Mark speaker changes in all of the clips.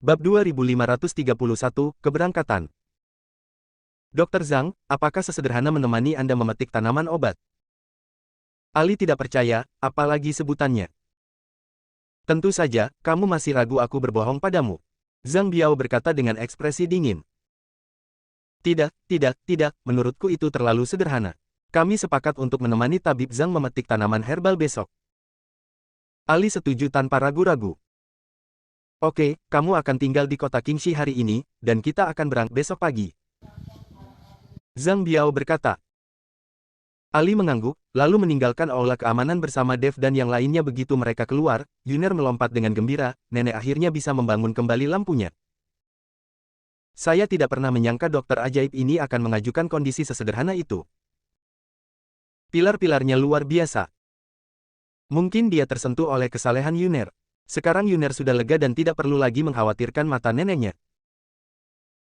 Speaker 1: Bab 2531, Keberangkatan. Dr. Zhang, apakah sesederhana menemani Anda memetik tanaman obat? Ali tidak percaya, apalagi sebutannya. Tentu saja, kamu masih ragu aku berbohong padamu. Zhang Biao berkata dengan ekspresi dingin. Tidak, menurutku itu terlalu sederhana. Kami sepakat untuk menemani tabib Zhang memetik tanaman herbal besok. Ali setuju tanpa ragu-ragu. Oke, kamu akan tinggal di kota Qingxi hari ini, dan kita akan berangkat besok pagi. Zhang Biao berkata. Ali mengangguk, lalu meninggalkan aula keamanan bersama Dev dan yang lainnya. Begitu mereka keluar, Yuner melompat dengan gembira, nenek akhirnya bisa membangun kembali lampunya. Saya tidak pernah menyangka dokter ajaib ini akan mengajukan kondisi sesederhana itu. Pilar-pilarnya luar biasa. Mungkin dia tersentuh oleh kesalehan Yuner. Sekarang Yuner sudah lega dan tidak perlu lagi mengkhawatirkan mata neneknya.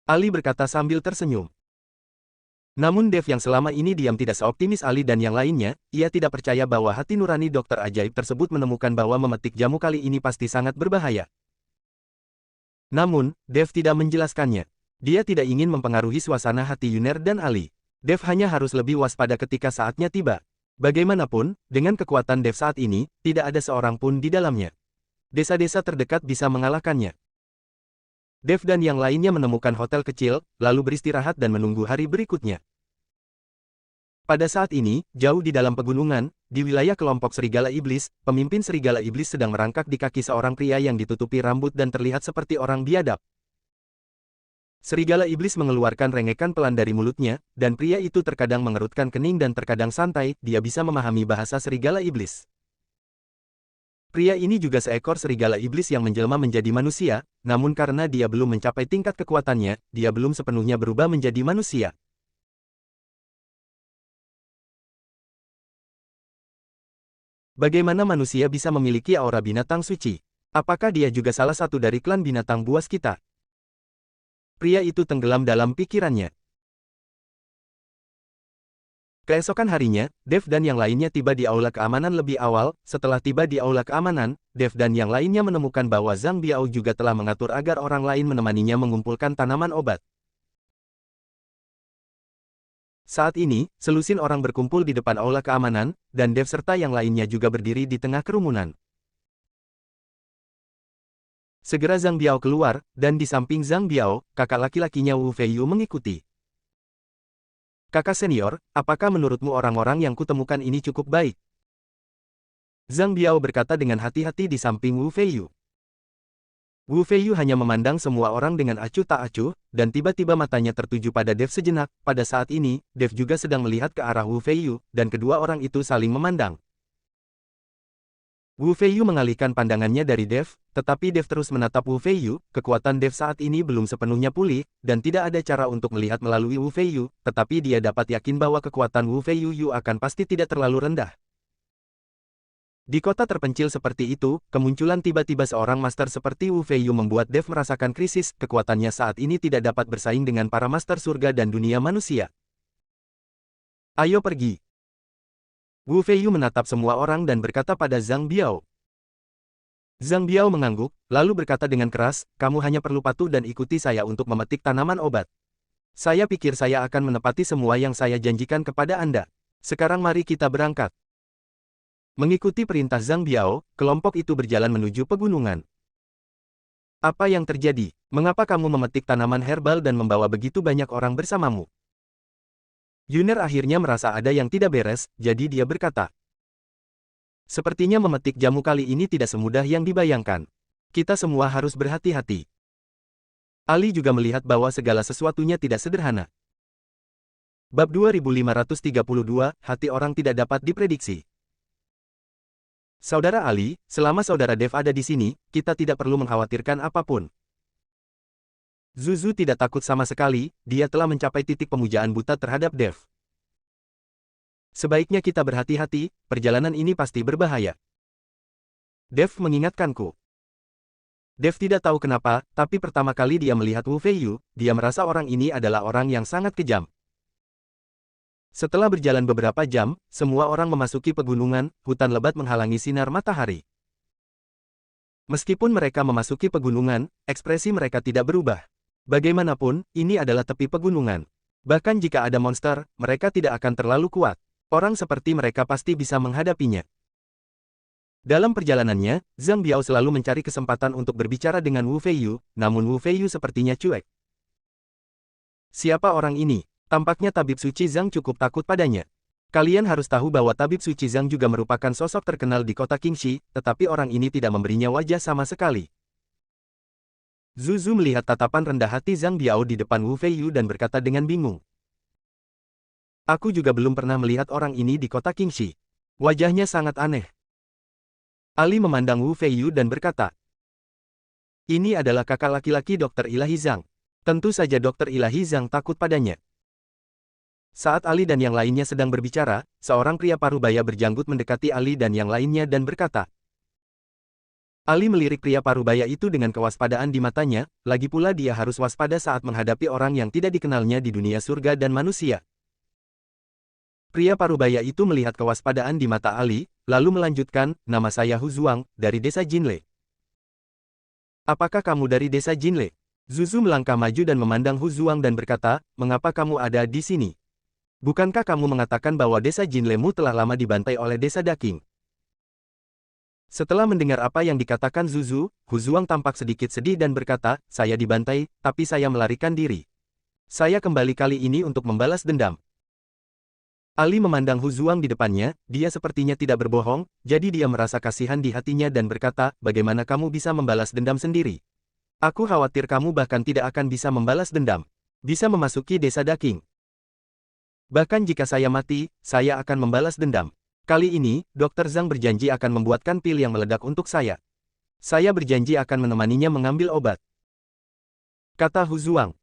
Speaker 1: Ali berkata sambil tersenyum. Namun Dev yang selama ini diam tidak seoptimis Ali dan yang lainnya, ia tidak percaya bahwa hati nurani dokter ajaib tersebut menemukan bahwa memetik jamu kali ini pasti sangat berbahaya. Namun, Dev tidak menjelaskannya. Dia tidak ingin mempengaruhi suasana hati Yuner dan Ali. Dev hanya harus lebih waspada ketika saatnya tiba. Bagaimanapun, dengan kekuatan Dev saat ini, tidak ada seorang pun di dalamnya. Desa-desa terdekat bisa mengalahkannya. Dev dan yang lainnya menemukan hotel kecil, lalu beristirahat dan menunggu hari berikutnya. Pada saat ini, jauh di dalam pegunungan, di wilayah kelompok serigala iblis, pemimpin serigala iblis sedang merangkak di kaki seorang pria yang ditutupi rambut dan terlihat seperti orang biadab. Serigala iblis mengeluarkan rengekan pelan dari mulutnya, dan pria itu terkadang mengerutkan kening dan terkadang santai. Dia bisa memahami bahasa serigala iblis. Pria ini juga seekor serigala iblis yang menjelma menjadi manusia, namun karena dia belum mencapai tingkat kekuatannya, dia belum sepenuhnya berubah menjadi manusia. Bagaimana manusia bisa memiliki aura binatang suci? Apakah dia juga salah satu dari klan binatang buas kita? Pria itu tenggelam dalam pikirannya. Keesokan harinya, Dev dan yang lainnya tiba di aula keamanan lebih awal. Setelah tiba di aula keamanan, Dev dan yang lainnya menemukan bahwa Zhang Biao juga telah mengatur agar orang lain menemaninya mengumpulkan tanaman obat. Saat ini, selusin orang berkumpul di depan aula keamanan, dan Dev serta yang lainnya juga berdiri di tengah kerumunan. Segera Zhang Biao keluar, dan di samping Zhang Biao, kakak laki-lakinya Wu Feiyu mengikuti. Kakak senior, apakah menurutmu orang-orang yang kutemukan ini cukup baik? Zhang Biao berkata dengan hati-hati di samping Wu Feiyu. Wu Feiyu hanya memandang semua orang dengan acuh tak acuh, dan tiba-tiba matanya tertuju pada Dev sejenak. Pada saat ini, Dev juga sedang melihat ke arah Wu Feiyu, dan kedua orang itu saling memandang. Wu Feiyu mengalihkan pandangannya dari Dev, tetapi Dev terus menatap Wu Feiyu. Kekuatan Dev saat ini belum sepenuhnya pulih, dan tidak ada cara untuk melihat melalui Wu Feiyu, tetapi dia dapat yakin bahwa kekuatan Wu Feiyu akan pasti tidak terlalu rendah. Di kota terpencil seperti itu, kemunculan tiba-tiba seorang master seperti Wu Feiyu membuat Dev merasakan krisis. Kekuatannya saat ini tidak dapat bersaing dengan para master surga dan dunia manusia. Ayo pergi. Wu Feiyu menatap semua orang dan berkata pada Zhang Biao. Zhang Biao mengangguk, lalu berkata dengan keras, kamu hanya perlu patuh dan ikuti saya untuk memetik tanaman obat. Saya pikir saya akan menepati semua yang saya janjikan kepada Anda. Sekarang mari kita berangkat. Mengikuti perintah Zhang Biao, kelompok itu berjalan menuju pegunungan. Apa yang terjadi? Mengapa kamu memetik tanaman herbal dan membawa begitu banyak orang bersamamu? Yuner akhirnya merasa ada yang tidak beres, jadi dia berkata. Sepertinya memetik jamu kali ini tidak semudah yang dibayangkan. Kita semua harus berhati-hati. Ali juga melihat bahwa segala sesuatunya tidak sederhana. Bab 2532, hati orang tidak dapat diprediksi. Saudara Ali, selama saudara Dev ada di sini, kita tidak perlu mengkhawatirkan apapun. Zuzu tidak takut sama sekali, dia telah mencapai titik pemujaan buta terhadap Dev. Sebaiknya kita berhati-hati, perjalanan ini pasti berbahaya. Dev mengingatkanku. Dev tidak tahu kenapa, tapi pertama kali dia melihat Wu Feiyu, dia merasa orang ini adalah orang yang sangat kejam. Setelah berjalan beberapa jam, semua orang memasuki pegunungan, hutan lebat menghalangi sinar matahari. Meskipun mereka memasuki pegunungan, ekspresi mereka tidak berubah. Bagaimanapun, ini adalah tepi pegunungan. Bahkan jika ada monster, mereka tidak akan terlalu kuat. Orang seperti mereka pasti bisa menghadapinya. Dalam perjalanannya, Zhang Biao selalu mencari kesempatan untuk berbicara dengan Wu Feiyu, namun Wu Feiyu sepertinya cuek. Siapa orang ini? Tampaknya tabib suci Zhang cukup takut padanya. Kalian harus tahu bahwa tabib suci Zhang juga merupakan sosok terkenal di kota Qingxi, tetapi orang ini tidak memberinya wajah sama sekali. Zuzu melihat tatapan rendah hati Zhang Biao di depan Wu Feiyu dan berkata dengan bingung. Aku juga belum pernah melihat orang ini di kota Qingxi. Wajahnya sangat aneh. Ali memandang Wu Feiyu dan berkata, ini adalah kakak laki-laki Dokter Ilahi Zhang. Tentu saja Dokter Ilahi Zhang takut padanya. Saat Ali dan yang lainnya sedang berbicara, seorang pria parubaya berjanggut mendekati Ali dan yang lainnya dan berkata. Ali melirik pria parubaya itu dengan kewaspadaan di matanya, lagi pula dia harus waspada saat menghadapi orang yang tidak dikenalnya di dunia surga dan manusia. Pria parubaya itu melihat kewaspadaan di mata Ali, lalu melanjutkan, nama saya Hu Zuang, dari desa Jinle. Apakah kamu dari desa Jinle? Zuzu melangkah maju dan memandang Hu Zuang dan berkata, mengapa kamu ada di sini? Bukankah kamu mengatakan bahwa desa Jinlemu telah lama dibantai oleh desa Daking? Setelah mendengar apa yang dikatakan Zuzu, Hu Zuang tampak sedikit sedih dan berkata, saya dibantai, tapi saya melarikan diri. Saya kembali kali ini untuk membalas dendam. Ali memandang Hu Zuang di depannya, dia sepertinya tidak berbohong, jadi dia merasa kasihan di hatinya dan berkata, bagaimana kamu bisa membalas dendam sendiri? Aku khawatir kamu bahkan tidak akan bisa membalas dendam. Bisa memasuki desa Daking. Bahkan jika saya mati, saya akan membalas dendam. Kali ini, Dr. Zhang berjanji akan membuatkan pil yang meledak untuk saya. Saya berjanji akan menemaninya mengambil obat. Kata Hu Zuang.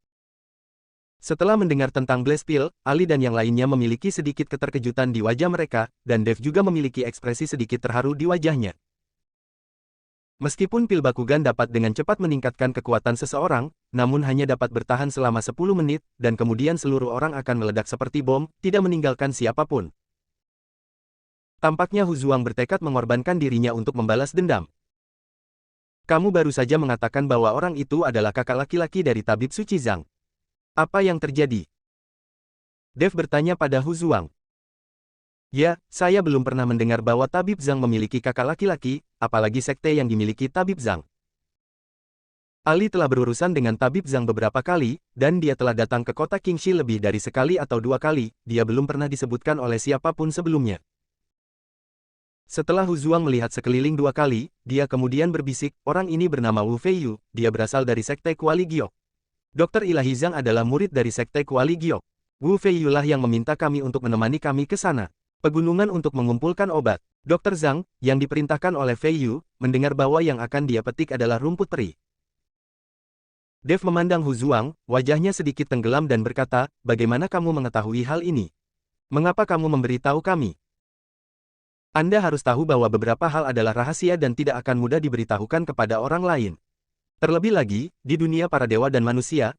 Speaker 1: Setelah mendengar tentang Glass Pill, Ali dan yang lainnya memiliki sedikit keterkejutan di wajah mereka, dan Dev juga memiliki ekspresi sedikit terharu di wajahnya. Meskipun pil Bakugan dapat dengan cepat meningkatkan kekuatan seseorang, namun hanya dapat bertahan selama 10 menit, dan kemudian seluruh orang akan meledak seperti bom, tidak meninggalkan siapapun. Tampaknya Hu Zuang bertekad mengorbankan dirinya untuk membalas dendam. Kamu baru saja mengatakan bahwa orang itu adalah kakak laki-laki dari tabib suci Zhang. Apa yang terjadi? Dev bertanya pada Hu Zuang. Ya, saya belum pernah mendengar bahwa tabib Zhang memiliki kakak laki-laki, apalagi sekte yang dimiliki tabib Zhang. Ali telah berurusan dengan tabib Zhang beberapa kali, dan dia telah datang ke kota Qingxi lebih dari sekali atau 2 kali, dia belum pernah disebutkan oleh siapapun sebelumnya. Setelah Hu Zuang melihat sekeliling 2 kali, dia kemudian berbisik, orang ini bernama Wu Feiyu, dia berasal dari sekte Kuali Giok. Dokter Ilahi Zhang adalah murid dari sekte Kuali Giok. Wu Feiyu lah yang meminta kami untuk menemani kami ke sana. Pegunungan untuk mengumpulkan obat. Dr. Zhang, yang diperintahkan oleh Feiyu, mendengar bahwa yang akan dia petik adalah rumput peri. Dev memandang Hu Zuang, wajahnya sedikit tenggelam dan berkata, bagaimana kamu mengetahui hal ini? Mengapa kamu memberitahu kami? Anda harus tahu bahwa beberapa hal adalah rahasia dan tidak akan mudah diberitahukan kepada orang lain. Terlebih lagi, di dunia para dewa dan manusia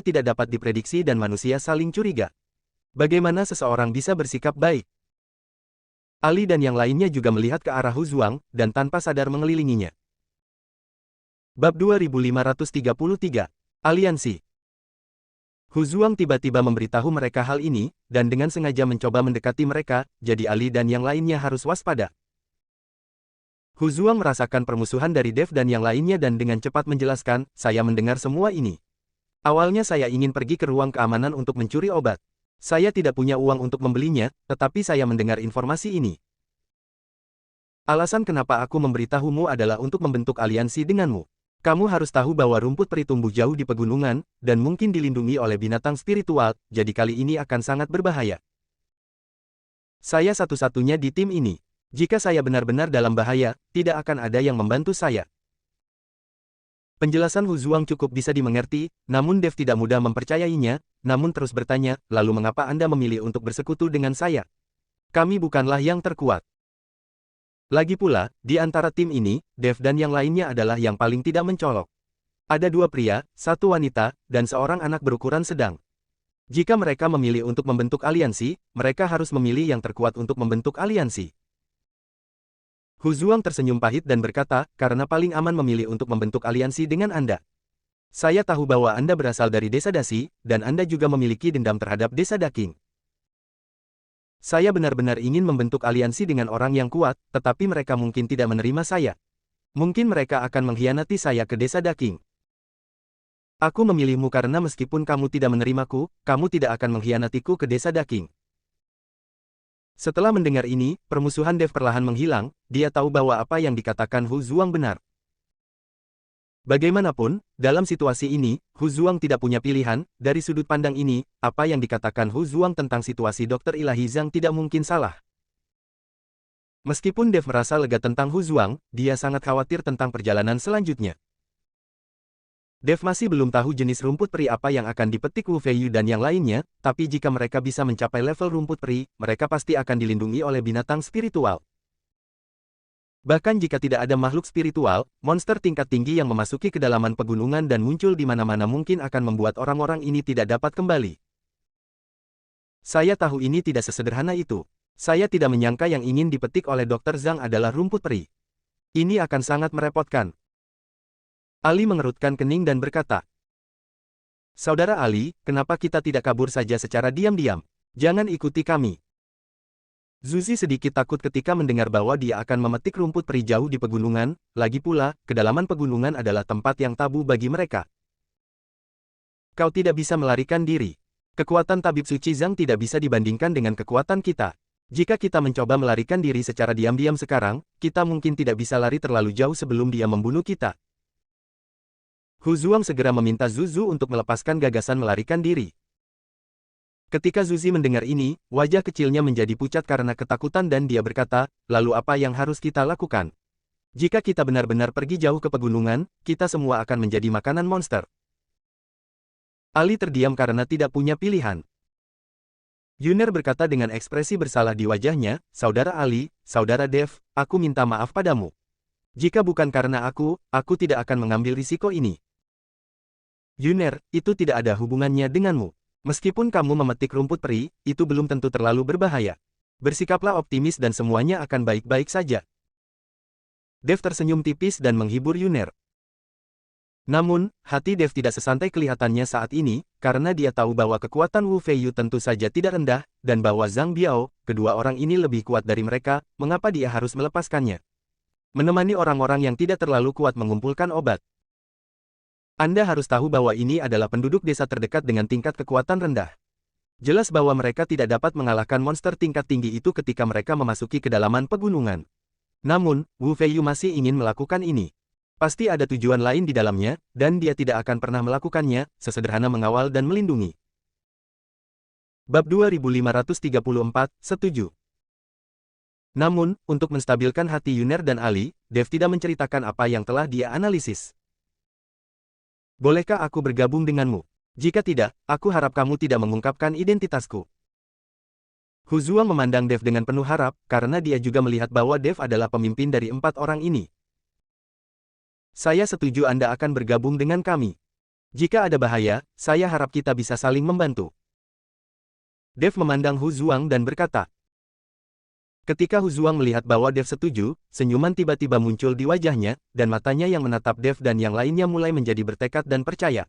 Speaker 1: tidak dapat diprediksi dan manusia saling curiga. Bagaimana seseorang bisa bersikap baik? Ali dan yang lainnya juga melihat ke arah Hu Zuang, dan tanpa sadar mengelilinginya. Bab 2533. Aliansi. Hu Zuang tiba-tiba memberitahu mereka hal ini, dan dengan sengaja mencoba mendekati mereka, jadi Ali dan yang lainnya harus waspada. Hu Zuang merasakan permusuhan dari Dev dan yang lainnya dan dengan cepat menjelaskan, saya mendengar semua ini. Awalnya saya ingin pergi ke ruang keamanan untuk mencuri obat. Saya tidak punya uang untuk membelinya, tetapi saya mendengar informasi ini. Alasan kenapa aku memberitahumu adalah untuk membentuk aliansi denganmu. Kamu harus tahu bahwa rumput peri tumbuh jauh di pegunungan, dan mungkin dilindungi oleh binatang spiritual, jadi kali ini akan sangat berbahaya. Saya satu-satunya di tim ini. Jika saya benar-benar dalam bahaya, tidak akan ada yang membantu saya. Penjelasan Hu Zuang cukup bisa dimengerti, namun Dev tidak mudah mempercayainya, namun terus bertanya, lalu mengapa Anda memilih untuk bersekutu dengan saya? Kami bukanlah yang terkuat. Lagi pula, di antara tim ini, Dev dan yang lainnya adalah yang paling tidak mencolok. Ada 2 pria, 1 wanita, dan seorang anak berukuran sedang. Jika mereka memilih untuk membentuk aliansi, mereka harus memilih yang terkuat untuk membentuk aliansi. Hu Zuang tersenyum pahit dan berkata, karena paling aman memilih untuk membentuk aliansi dengan Anda. Saya tahu bahwa Anda berasal dari desa Dasi, dan Anda juga memiliki dendam terhadap desa Daking. Saya benar-benar ingin membentuk aliansi dengan orang yang kuat, tetapi mereka mungkin tidak menerima saya. Mungkin mereka akan mengkhianati saya ke desa Daking. Aku memilihmu karena meskipun kamu tidak menerimaku, kamu tidak akan mengkhianatiku ke desa Daking. Setelah mendengar ini, permusuhan Dev perlahan menghilang, dia tahu bahwa apa yang dikatakan Hu Zuang benar. Bagaimanapun, dalam situasi ini, Hu Zuang tidak punya pilihan. Dari sudut pandang ini, apa yang dikatakan Hu Zuang tentang situasi Dokter Ilahi Zhang tidak mungkin salah. Meskipun Dev merasa lega tentang Hu Zuang, dia sangat khawatir tentang perjalanan selanjutnya. Dev masih belum tahu jenis rumput peri apa yang akan dipetik Wu Feiyu dan yang lainnya, tapi jika mereka bisa mencapai level rumput peri, mereka pasti akan dilindungi oleh binatang spiritual. Bahkan jika tidak ada makhluk spiritual, monster tingkat tinggi yang memasuki kedalaman pegunungan dan muncul di mana-mana mungkin akan membuat orang-orang ini tidak dapat kembali. Saya tahu ini tidak sesederhana itu. Saya tidak menyangka yang ingin dipetik oleh Dr. Zhang adalah rumput peri. Ini akan sangat merepotkan. Ali mengerutkan kening dan berkata, Saudara Ali, kenapa kita tidak kabur saja secara diam-diam? Jangan ikuti kami. Zuzi sedikit takut ketika mendengar bahwa dia akan memetik rumput peri jauh di pegunungan, lagi pula, kedalaman pegunungan adalah tempat yang tabu bagi mereka. Kau tidak bisa melarikan diri. Kekuatan tabib suci Zhang tidak bisa dibandingkan dengan kekuatan kita. Jika kita mencoba melarikan diri secara diam-diam sekarang, kita mungkin tidak bisa lari terlalu jauh sebelum dia membunuh kita. Hu Zuang segera meminta Zuzu untuk melepaskan gagasan melarikan diri. Ketika Zuzi mendengar ini, wajah kecilnya menjadi pucat karena ketakutan dan dia berkata, lalu apa yang harus kita lakukan? Jika kita benar-benar pergi jauh ke pegunungan, kita semua akan menjadi makanan monster. Ali terdiam karena tidak punya pilihan. Yuner berkata dengan ekspresi bersalah di wajahnya, Saudara Ali, Saudara Dev, aku minta maaf padamu. Jika bukan karena aku tidak akan mengambil risiko ini. Yuner, itu tidak ada hubungannya denganmu. Meskipun kamu memetik rumput peri, itu belum tentu terlalu berbahaya. Bersikaplah optimis dan semuanya akan baik-baik saja. Dev tersenyum tipis dan menghibur Yuner. Namun, hati Dev tidak sesantai kelihatannya saat ini, karena dia tahu bahwa kekuatan Wu Feiyu tentu saja tidak rendah, dan bahwa Zhang Biao, kedua orang ini lebih kuat dari mereka, mengapa dia harus melepaskannya? Menemani orang-orang yang tidak terlalu kuat mengumpulkan obat. Anda harus tahu bahwa ini adalah penduduk desa terdekat dengan tingkat kekuatan rendah. Jelas bahwa mereka tidak dapat mengalahkan monster tingkat tinggi itu ketika mereka memasuki kedalaman pegunungan. Namun, Wu Feiyu masih ingin melakukan ini. Pasti ada tujuan lain di dalamnya, dan dia tidak akan pernah melakukannya, sesederhana mengawal dan melindungi. Bab 2534, setuju. Namun, untuk menstabilkan hati Yuner dan Ali, Dev tidak menceritakan apa yang telah dia analisis. Bolehkah aku bergabung denganmu? Jika tidak, aku harap kamu tidak mengungkapkan identitasku. Hu Zuang memandang Dev dengan penuh harap, karena dia juga melihat bahwa Dev adalah pemimpin dari 4 orang ini. Saya setuju Anda akan bergabung dengan kami. Jika ada bahaya, saya harap kita bisa saling membantu. Dev memandang Hu Zuang dan berkata. Ketika Hu Zuang melihat bahwa Dev setuju, senyuman tiba-tiba muncul di wajahnya, dan matanya yang menatap Dev dan yang lainnya mulai menjadi bertekad dan percaya.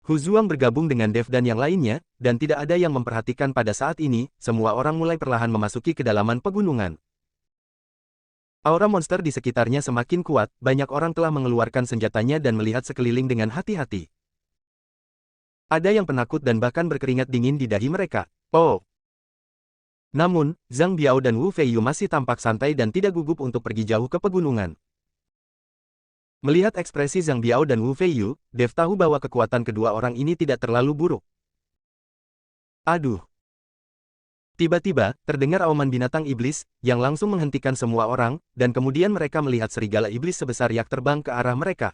Speaker 1: Hu Zuang bergabung dengan Dev dan yang lainnya, dan tidak ada yang memperhatikan pada saat ini, semua orang mulai perlahan memasuki kedalaman pegunungan. Aura monster di sekitarnya semakin kuat, banyak orang telah mengeluarkan senjatanya dan melihat sekeliling dengan hati-hati. Ada yang penakut dan bahkan berkeringat dingin di dahi mereka. Oh! Namun, Zhang Biao dan Wu Feiyu masih tampak santai dan tidak gugup untuk pergi jauh ke pegunungan. Melihat ekspresi Zhang Biao dan Wu Feiyu, Dev tahu bahwa kekuatan kedua orang ini tidak terlalu buruk. Aduh! Tiba-tiba, terdengar auman binatang iblis, yang langsung menghentikan semua orang, dan kemudian mereka melihat serigala iblis sebesar yak terbang ke arah mereka.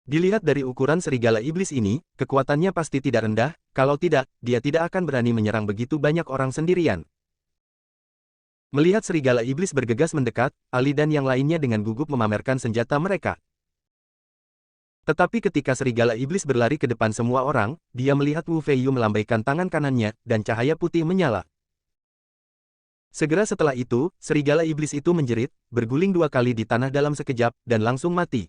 Speaker 1: Dilihat dari ukuran serigala iblis ini, kekuatannya pasti tidak rendah, kalau tidak, dia tidak akan berani menyerang begitu banyak orang sendirian. Melihat serigala iblis bergegas mendekat, Ali dan yang lainnya dengan gugup memamerkan senjata mereka. Tetapi ketika serigala iblis berlari ke depan semua orang, dia melihat Wu Feiyu melambaikan tangan kanannya, dan cahaya putih menyala. Segera setelah itu, serigala iblis itu menjerit, berguling 2 kali di tanah dalam sekejap, dan langsung mati.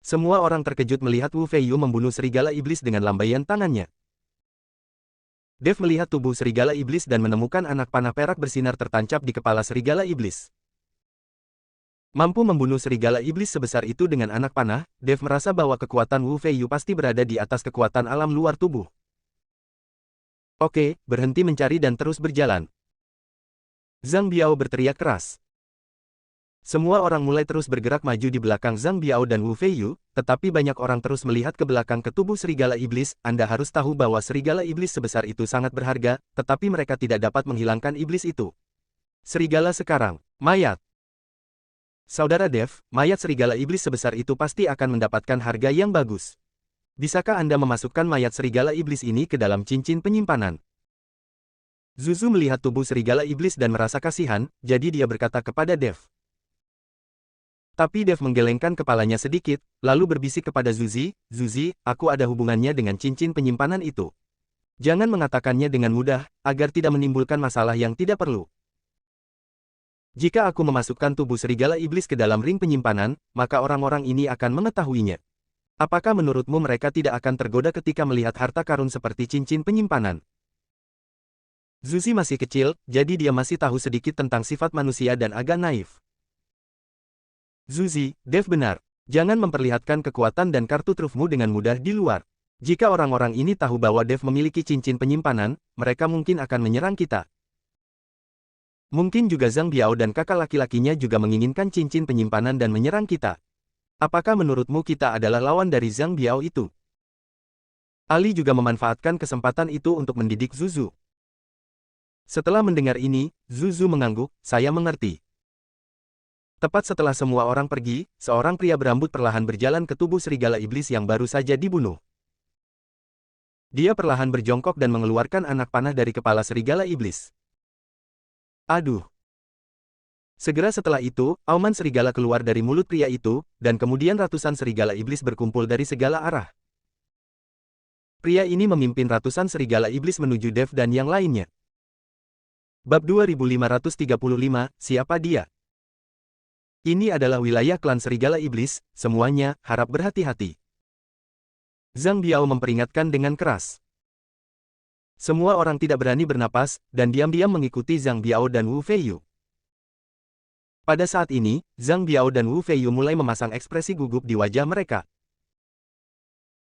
Speaker 1: Semua orang terkejut melihat Wu Feiyu membunuh serigala iblis dengan lambaian tangannya. Dev melihat tubuh serigala iblis dan menemukan anak panah perak bersinar tertancap di kepala serigala iblis. Mampu membunuh serigala iblis sebesar itu dengan anak panah, Dev merasa bahwa kekuatan Wu Feiyu pasti berada di atas kekuatan alam luar tubuh. Oke, berhenti mencari dan terus berjalan. Zhang Biao berteriak keras. Semua orang mulai terus bergerak maju di belakang Zhang Biao dan Wu Feiyu, tetapi banyak orang terus melihat ke belakang ke tubuh serigala iblis. Anda harus tahu bahwa serigala iblis sebesar itu sangat berharga, tetapi mereka tidak dapat menghilangkan iblis itu. Serigala sekarang, mayat. Saudara Dev, mayat serigala iblis sebesar itu pasti akan mendapatkan harga yang bagus. Bisakah Anda memasukkan mayat serigala iblis ini ke dalam cincin penyimpanan? Zuzu melihat tubuh serigala iblis dan merasa kasihan, jadi dia berkata kepada Dev. Tapi Dev menggelengkan kepalanya sedikit, lalu berbisik kepada Zuzi, "Zuzi, aku ada hubungannya dengan cincin penyimpanan itu. Jangan mengatakannya dengan mudah, agar tidak menimbulkan masalah yang tidak perlu. Jika aku memasukkan tubuh serigala iblis ke dalam ring penyimpanan, maka orang-orang ini akan mengetahuinya. Apakah menurutmu mereka tidak akan tergoda ketika melihat harta karun seperti cincin penyimpanan?" Zuzi masih kecil, jadi dia masih tahu sedikit tentang sifat manusia dan agak naif. Zuzi, Dev benar. Jangan memperlihatkan kekuatan dan kartu trufmu dengan mudah di luar. Jika orang-orang ini tahu bahwa Dev memiliki cincin penyimpanan, mereka mungkin akan menyerang kita. Mungkin juga Zhang Biao dan kakak laki-lakinya juga menginginkan cincin penyimpanan dan menyerang kita. Apakah menurutmu kita adalah lawan dari Zhang Biao itu? Ali juga memanfaatkan kesempatan itu untuk mendidik Zuzu. Setelah mendengar ini, Zuzu mengangguk, "Saya mengerti." Tepat setelah semua orang pergi, seorang pria berambut perlahan berjalan ke tubuh serigala iblis yang baru saja dibunuh. Dia perlahan berjongkok dan mengeluarkan anak panah dari kepala serigala iblis. Aduh! Segera setelah itu, auman serigala keluar dari mulut pria itu, dan kemudian ratusan serigala iblis berkumpul dari segala arah. Pria ini memimpin ratusan serigala iblis menuju Dev dan yang lainnya. Bab 2535, siapa dia? Ini adalah wilayah klan serigala iblis, semuanya, harap berhati-hati. Zhang Biao memperingatkan dengan keras. Semua orang tidak berani bernapas, dan diam-diam mengikuti Zhang Biao dan Wu Feiyu. Pada saat ini, Zhang Biao dan Wu Feiyu mulai memasang ekspresi gugup di wajah mereka.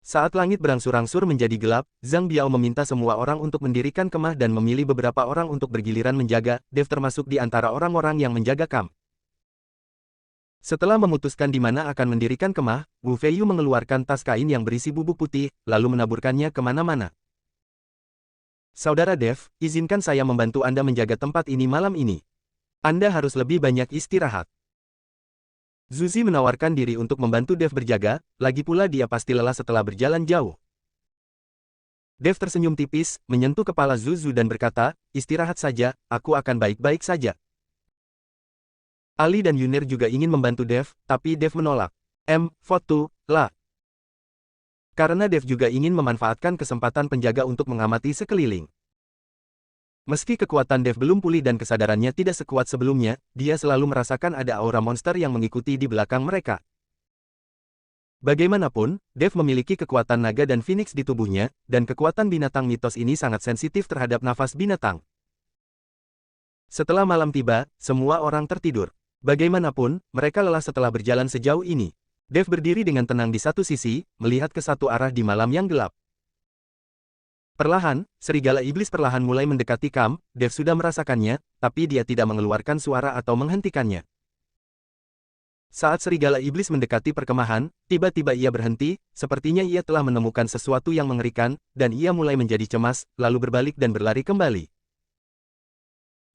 Speaker 1: Saat langit berangsur-angsur menjadi gelap, Zhang Biao meminta semua orang untuk mendirikan kemah dan memilih beberapa orang untuk bergiliran menjaga, Dev termasuk di antara orang-orang yang menjaga kamp. Setelah memutuskan di mana akan mendirikan kemah, Wu Feiyu mengeluarkan tas kain yang berisi bubuk putih, lalu menaburkannya kemana-mana. Saudara Dev, izinkan saya membantu Anda menjaga tempat ini malam ini. Anda harus lebih banyak istirahat. Zuzi menawarkan diri untuk membantu Dev berjaga, lagi pula dia pasti lelah setelah berjalan jauh. Dev tersenyum tipis, menyentuh kepala Zuzu dan berkata, "Istirahat saja, aku akan baik-baik saja." Ali dan Yunir juga ingin membantu Dev, tapi Dev menolak. Foto, lah. Karena Dev juga ingin memanfaatkan kesempatan penjaga untuk mengamati sekeliling. Meski kekuatan Dev belum pulih dan kesadarannya tidak sekuat sebelumnya, dia selalu merasakan ada aura monster yang mengikuti di belakang mereka. Bagaimanapun, Dev memiliki kekuatan naga dan phoenix di tubuhnya, dan kekuatan binatang mitos ini sangat sensitif terhadap nafas binatang. Setelah malam tiba, semua orang tertidur. Bagaimanapun, mereka lelah setelah berjalan sejauh ini. Dev berdiri dengan tenang di satu sisi, melihat ke satu arah di malam yang gelap. Perlahan, serigala iblis perlahan mulai mendekati kamp. Dev sudah merasakannya, tapi dia tidak mengeluarkan suara atau menghentikannya. Saat serigala iblis mendekati perkemahan, tiba-tiba ia berhenti, sepertinya ia telah menemukan sesuatu yang mengerikan, dan ia mulai menjadi cemas, lalu berbalik dan berlari kembali.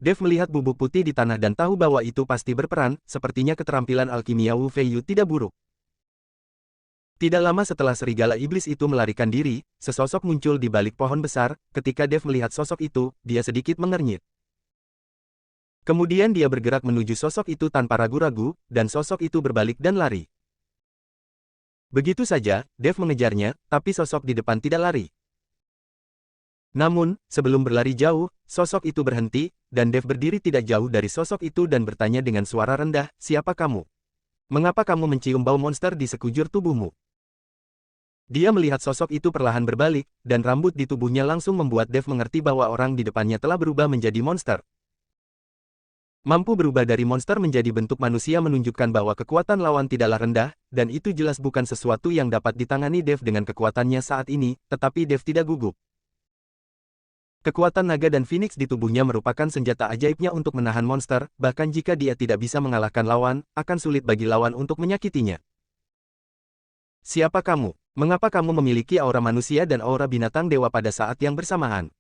Speaker 1: Dev melihat bubuk putih di tanah dan tahu bahwa itu pasti berperan, sepertinya keterampilan alkimia Wu Feiyu tidak buruk. Tidak lama setelah serigala iblis itu melarikan diri, sesosok muncul di balik pohon besar. Ketika Dev melihat sosok itu, dia sedikit mengernyit. Kemudian dia bergerak menuju sosok itu tanpa ragu-ragu, dan sosok itu berbalik dan lari. Begitu saja, Dev mengejarnya, tapi sosok di depan tidak lari. Namun, sebelum berlari jauh, sosok itu berhenti, dan Dev berdiri tidak jauh dari sosok itu dan bertanya dengan suara rendah, "Siapa kamu? Mengapa kamu mencium bau monster di sekujur tubuhmu?" Dia melihat sosok itu perlahan berbalik, dan rambut di tubuhnya langsung membuat Dev mengerti bahwa orang di depannya telah berubah menjadi monster. Mampu berubah dari monster menjadi bentuk manusia menunjukkan bahwa kekuatan lawan tidaklah rendah, dan itu jelas bukan sesuatu yang dapat ditangani Dev dengan kekuatannya saat ini, tetapi Dev tidak gugup. Kekuatan naga dan Phoenix di tubuhnya merupakan senjata ajaibnya untuk menahan monster, bahkan jika dia tidak bisa mengalahkan lawan, akan sulit bagi lawan untuk menyakitinya. "Siapa kamu? Mengapa kamu memiliki aura manusia dan aura binatang dewa pada saat yang bersamaan?"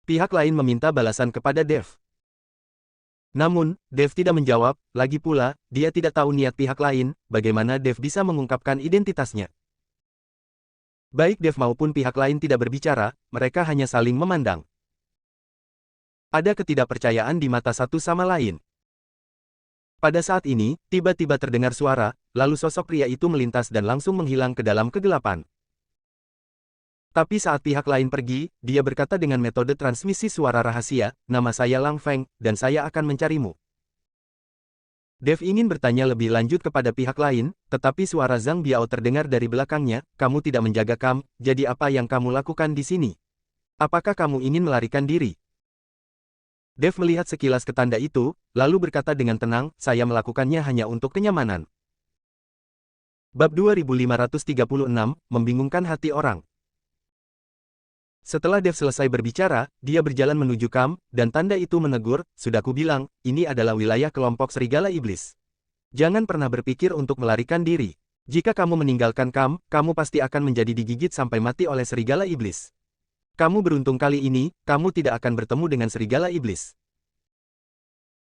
Speaker 1: Pihak lain meminta balasan kepada Dev. Namun, Dev tidak menjawab, lagi pula, dia tidak tahu niat pihak lain, bagaimana Dev bisa mengungkapkan identitasnya. Baik Dev maupun pihak lain tidak berbicara, mereka hanya saling memandang. Ada ketidakpercayaan di mata satu sama lain. Pada saat ini, tiba-tiba terdengar suara, lalu sosok pria itu melintas dan langsung menghilang ke dalam kegelapan. Tapi saat pihak lain pergi, dia berkata dengan metode transmisi suara rahasia, "Nama saya Lang Feng, dan saya akan mencarimu." Dev ingin bertanya lebih lanjut kepada pihak lain, tetapi suara Zhang Biao terdengar dari belakangnya, "Kamu tidak menjaga Kam, jadi apa yang kamu lakukan di sini? Apakah kamu ingin melarikan diri?" Dev melihat sekilas ke tanda itu, lalu berkata dengan tenang, "Saya melakukannya hanya untuk kenyamanan." Bab 2536, Membingungkan Hati Orang. Setelah Dev selesai berbicara, dia berjalan menuju Kam, dan tanda itu menegur, "Sudah kubilang, ini adalah wilayah kelompok serigala iblis. Jangan pernah berpikir untuk melarikan diri. Jika kamu meninggalkan Kam, kamu pasti akan menjadi digigit sampai mati oleh serigala iblis. Kamu beruntung kali ini, kamu tidak akan bertemu dengan serigala iblis."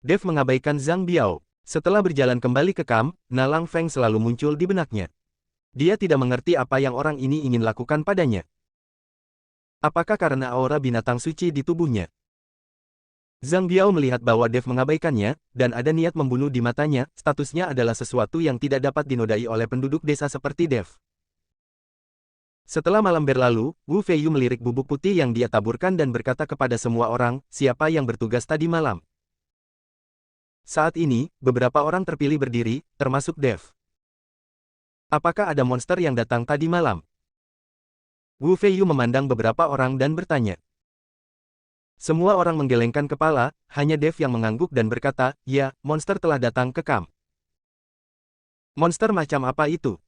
Speaker 1: Dev mengabaikan Zhang Biao. Setelah berjalan kembali ke Kam, Lang Feng selalu muncul di benaknya. Dia tidak mengerti apa yang orang ini ingin lakukan padanya. Apakah karena aura binatang suci di tubuhnya? Zhang Biao melihat bahwa Dev mengabaikannya, dan ada niat membunuh di matanya, statusnya adalah sesuatu yang tidak dapat dinodai oleh penduduk desa seperti Dev. Setelah malam berlalu, Wu Feiyu melirik bubuk putih yang dia taburkan dan berkata kepada semua orang, "Siapa yang bertugas tadi malam?" Saat ini, beberapa orang terpilih berdiri, termasuk Dev. "Apakah ada monster yang datang tadi malam?" Wu Feiyu memandang beberapa orang dan bertanya. Semua orang menggelengkan kepala, hanya Dev yang mengangguk dan berkata, "Ya, monster telah datang ke Kam." "Monster macam apa itu?"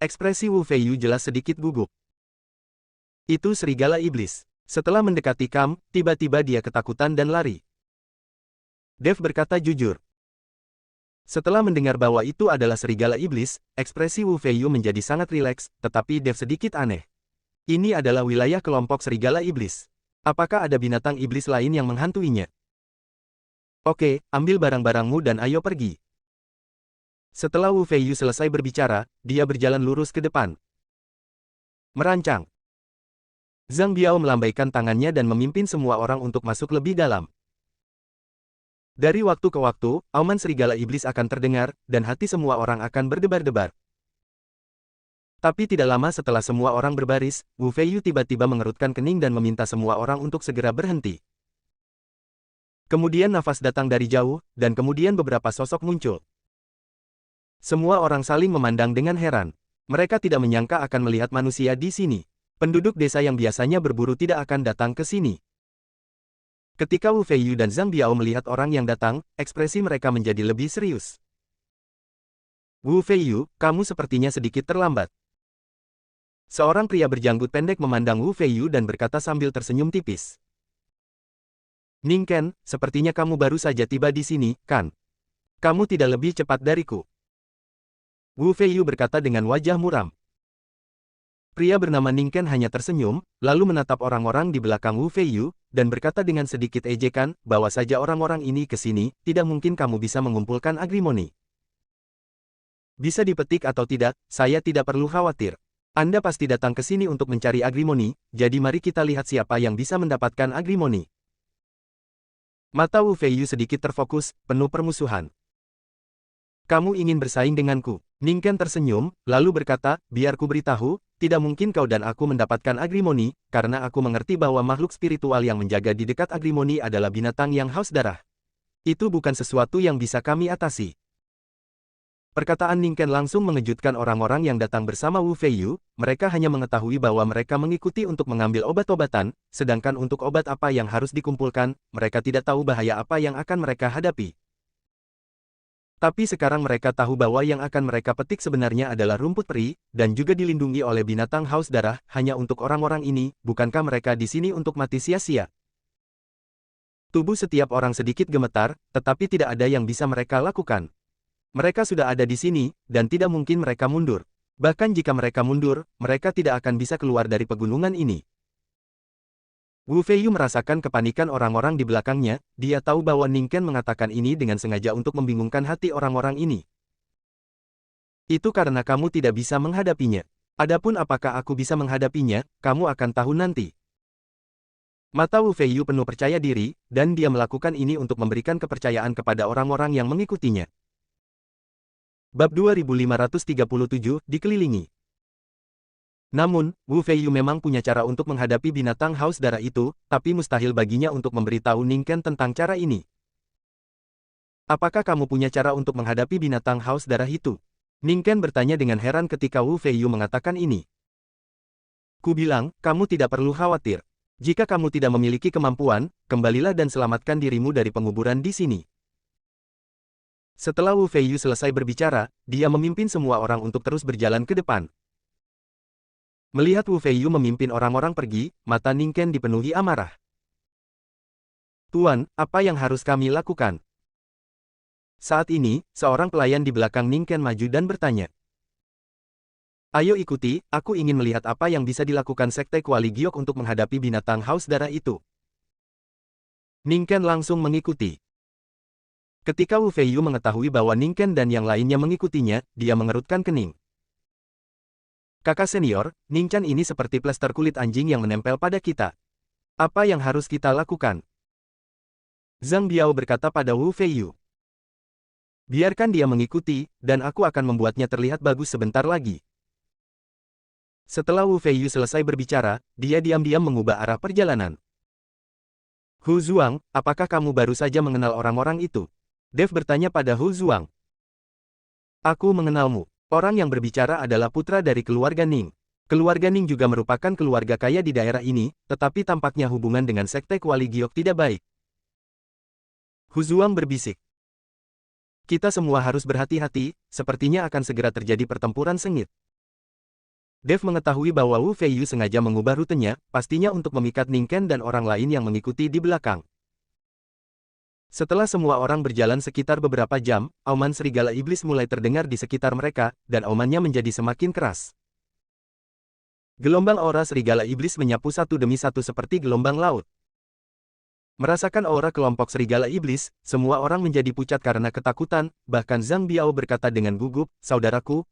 Speaker 1: Ekspresi Wu Feiyu jelas sedikit gugup. "Itu serigala iblis." Setelah mendekati Kam, tiba-tiba dia ketakutan dan lari. Dev berkata jujur. Setelah mendengar bahwa itu adalah serigala iblis, ekspresi Wu Feiyu menjadi sangat rileks, tetapi Dev sedikit aneh. Ini adalah wilayah kelompok serigala iblis. Apakah ada binatang iblis lain yang menghantuinya? "Oke, ambil barang-barangmu dan ayo pergi." Setelah Wu Feiyu selesai berbicara, dia berjalan lurus ke depan. Merancang. Zhang Biao melambaikan tangannya dan memimpin semua orang untuk masuk lebih dalam. Dari waktu ke waktu, auman serigala iblis akan terdengar, dan hati semua orang akan berdebar-debar. Tapi tidak lama setelah semua orang berbaris, Wu Feiyu tiba-tiba mengerutkan kening dan meminta semua orang untuk segera berhenti. Kemudian nafas datang dari jauh, dan kemudian beberapa sosok muncul. Semua orang saling memandang dengan heran. Mereka tidak menyangka akan melihat manusia di sini. Penduduk desa yang biasanya berburu tidak akan datang ke sini. Ketika Wu Feiyu dan Zhang Biao melihat orang yang datang, ekspresi mereka menjadi lebih serius. "Wu Feiyu, kamu sepertinya sedikit terlambat." Seorang pria berjanggut pendek memandang Wu Feiyu dan berkata sambil tersenyum tipis. "Ning Ken, sepertinya kamu baru saja tiba di sini, kan? Kamu tidak lebih cepat dariku." Wu Feiyu berkata dengan wajah muram. Pria bernama Ning Ken hanya tersenyum, lalu menatap orang-orang di belakang Wu Feiyu, dan berkata dengan sedikit ejekan, "Bawa saja orang-orang ini ke sini, tidak mungkin kamu bisa mengumpulkan agrimoni. Bisa dipetik atau tidak, saya tidak perlu khawatir. Anda pasti datang ke sini untuk mencari agrimoni, jadi mari kita lihat siapa yang bisa mendapatkan agrimoni." Mata Wu Feiyu sedikit terfokus, penuh permusuhan. "Kamu ingin bersaing denganku?" Ning Ken tersenyum, lalu berkata, biar ku beritahu, tidak mungkin kau dan aku mendapatkan agrimoni, karena aku mengerti bahwa makhluk spiritual yang menjaga di dekat agrimoni adalah binatang yang haus darah. Itu bukan sesuatu yang bisa kami atasi. Perkataan Ning Ken langsung mengejutkan orang-orang yang datang bersama Wu Feiyu, mereka hanya mengetahui bahwa mereka mengikuti untuk mengambil obat-obatan, sedangkan untuk obat apa yang harus dikumpulkan, mereka tidak tahu bahaya apa yang akan mereka hadapi. Tapi sekarang mereka tahu bahwa yang akan mereka petik sebenarnya adalah rumput peri, dan juga dilindungi oleh binatang haus darah, hanya untuk orang-orang ini, bukankah mereka di sini untuk mati sia-sia? Tubuh setiap orang sedikit gemetar, tetapi tidak ada yang bisa mereka lakukan. Mereka sudah ada di sini, dan tidak mungkin mereka mundur. Bahkan jika mereka mundur, mereka tidak akan bisa keluar dari pegunungan ini. Wu Feiyu merasakan kepanikan orang-orang di belakangnya, dia tahu bahwa Ning Ken mengatakan ini dengan sengaja untuk membingungkan hati orang-orang ini. Itu karena kamu tidak bisa menghadapinya. Adapun apakah aku bisa menghadapinya, kamu akan tahu nanti. Mata Wu Feiyu penuh percaya diri, dan dia melakukan ini untuk memberikan kepercayaan kepada orang-orang yang mengikutinya. Bab 2537, dikelilingi. Namun, Wu Feiyu memang punya cara untuk menghadapi binatang haus darah itu, tapi mustahil baginya untuk memberitahu Ning Ken tentang cara ini. Apakah kamu punya cara untuk menghadapi binatang haus darah itu? Ning Ken bertanya dengan heran ketika Wu Feiyu mengatakan ini. Ku bilang, kamu tidak perlu khawatir. Jika kamu tidak memiliki kemampuan, kembalilah dan selamatkan dirimu dari penguburan di sini. Setelah Wu Feiyu selesai berbicara, dia memimpin semua orang untuk terus berjalan ke depan. Melihat Wu Feiyu memimpin orang-orang pergi, mata Ning Ken dipenuhi amarah. Tuan, apa yang harus kami lakukan? Saat ini, seorang pelayan di belakang Ning Ken maju dan bertanya. Ayo ikuti, aku ingin melihat apa yang bisa dilakukan Sekte Kuali Giok untuk menghadapi binatang haus darah itu. Ning Ken langsung mengikuti. Ketika Wu Feiyu mengetahui bahwa Ning Ken dan yang lainnya mengikutinya, dia mengerutkan kening. Kakak senior, Ning Chan ini seperti plester kulit anjing yang menempel pada kita. Apa yang harus kita lakukan? Zhang Biao berkata pada Wu Feiyu. Biarkan dia mengikuti, dan aku akan membuatnya terlihat bagus sebentar lagi. Setelah Wu Feiyu selesai berbicara, dia diam-diam mengubah arah perjalanan. Hu Zuang, apakah kamu baru saja mengenal orang-orang itu? Dev bertanya pada Hu Zuang. Aku mengenalmu. Orang yang berbicara adalah putra dari keluarga Ning. Keluarga Ning juga merupakan keluarga kaya di daerah ini, tetapi tampaknya hubungan dengan Sekte Kuali Giok tidak baik. Hu Zuang berbisik. Kita semua harus berhati-hati, sepertinya akan segera terjadi pertempuran sengit. Dev mengetahui bahwa Wu Feiyu sengaja mengubah rutenya, pastinya untuk memikat Ning Ken dan orang lain yang mengikuti di belakang. Setelah semua orang berjalan sekitar beberapa jam, auman serigala iblis mulai terdengar di sekitar mereka, dan aumannya menjadi semakin keras. Gelombang aura serigala iblis menyapu satu demi satu seperti gelombang laut. Merasakan aura kelompok serigala iblis, semua orang menjadi pucat karena ketakutan, bahkan Zhang Biao berkata dengan gugup, saudaraku,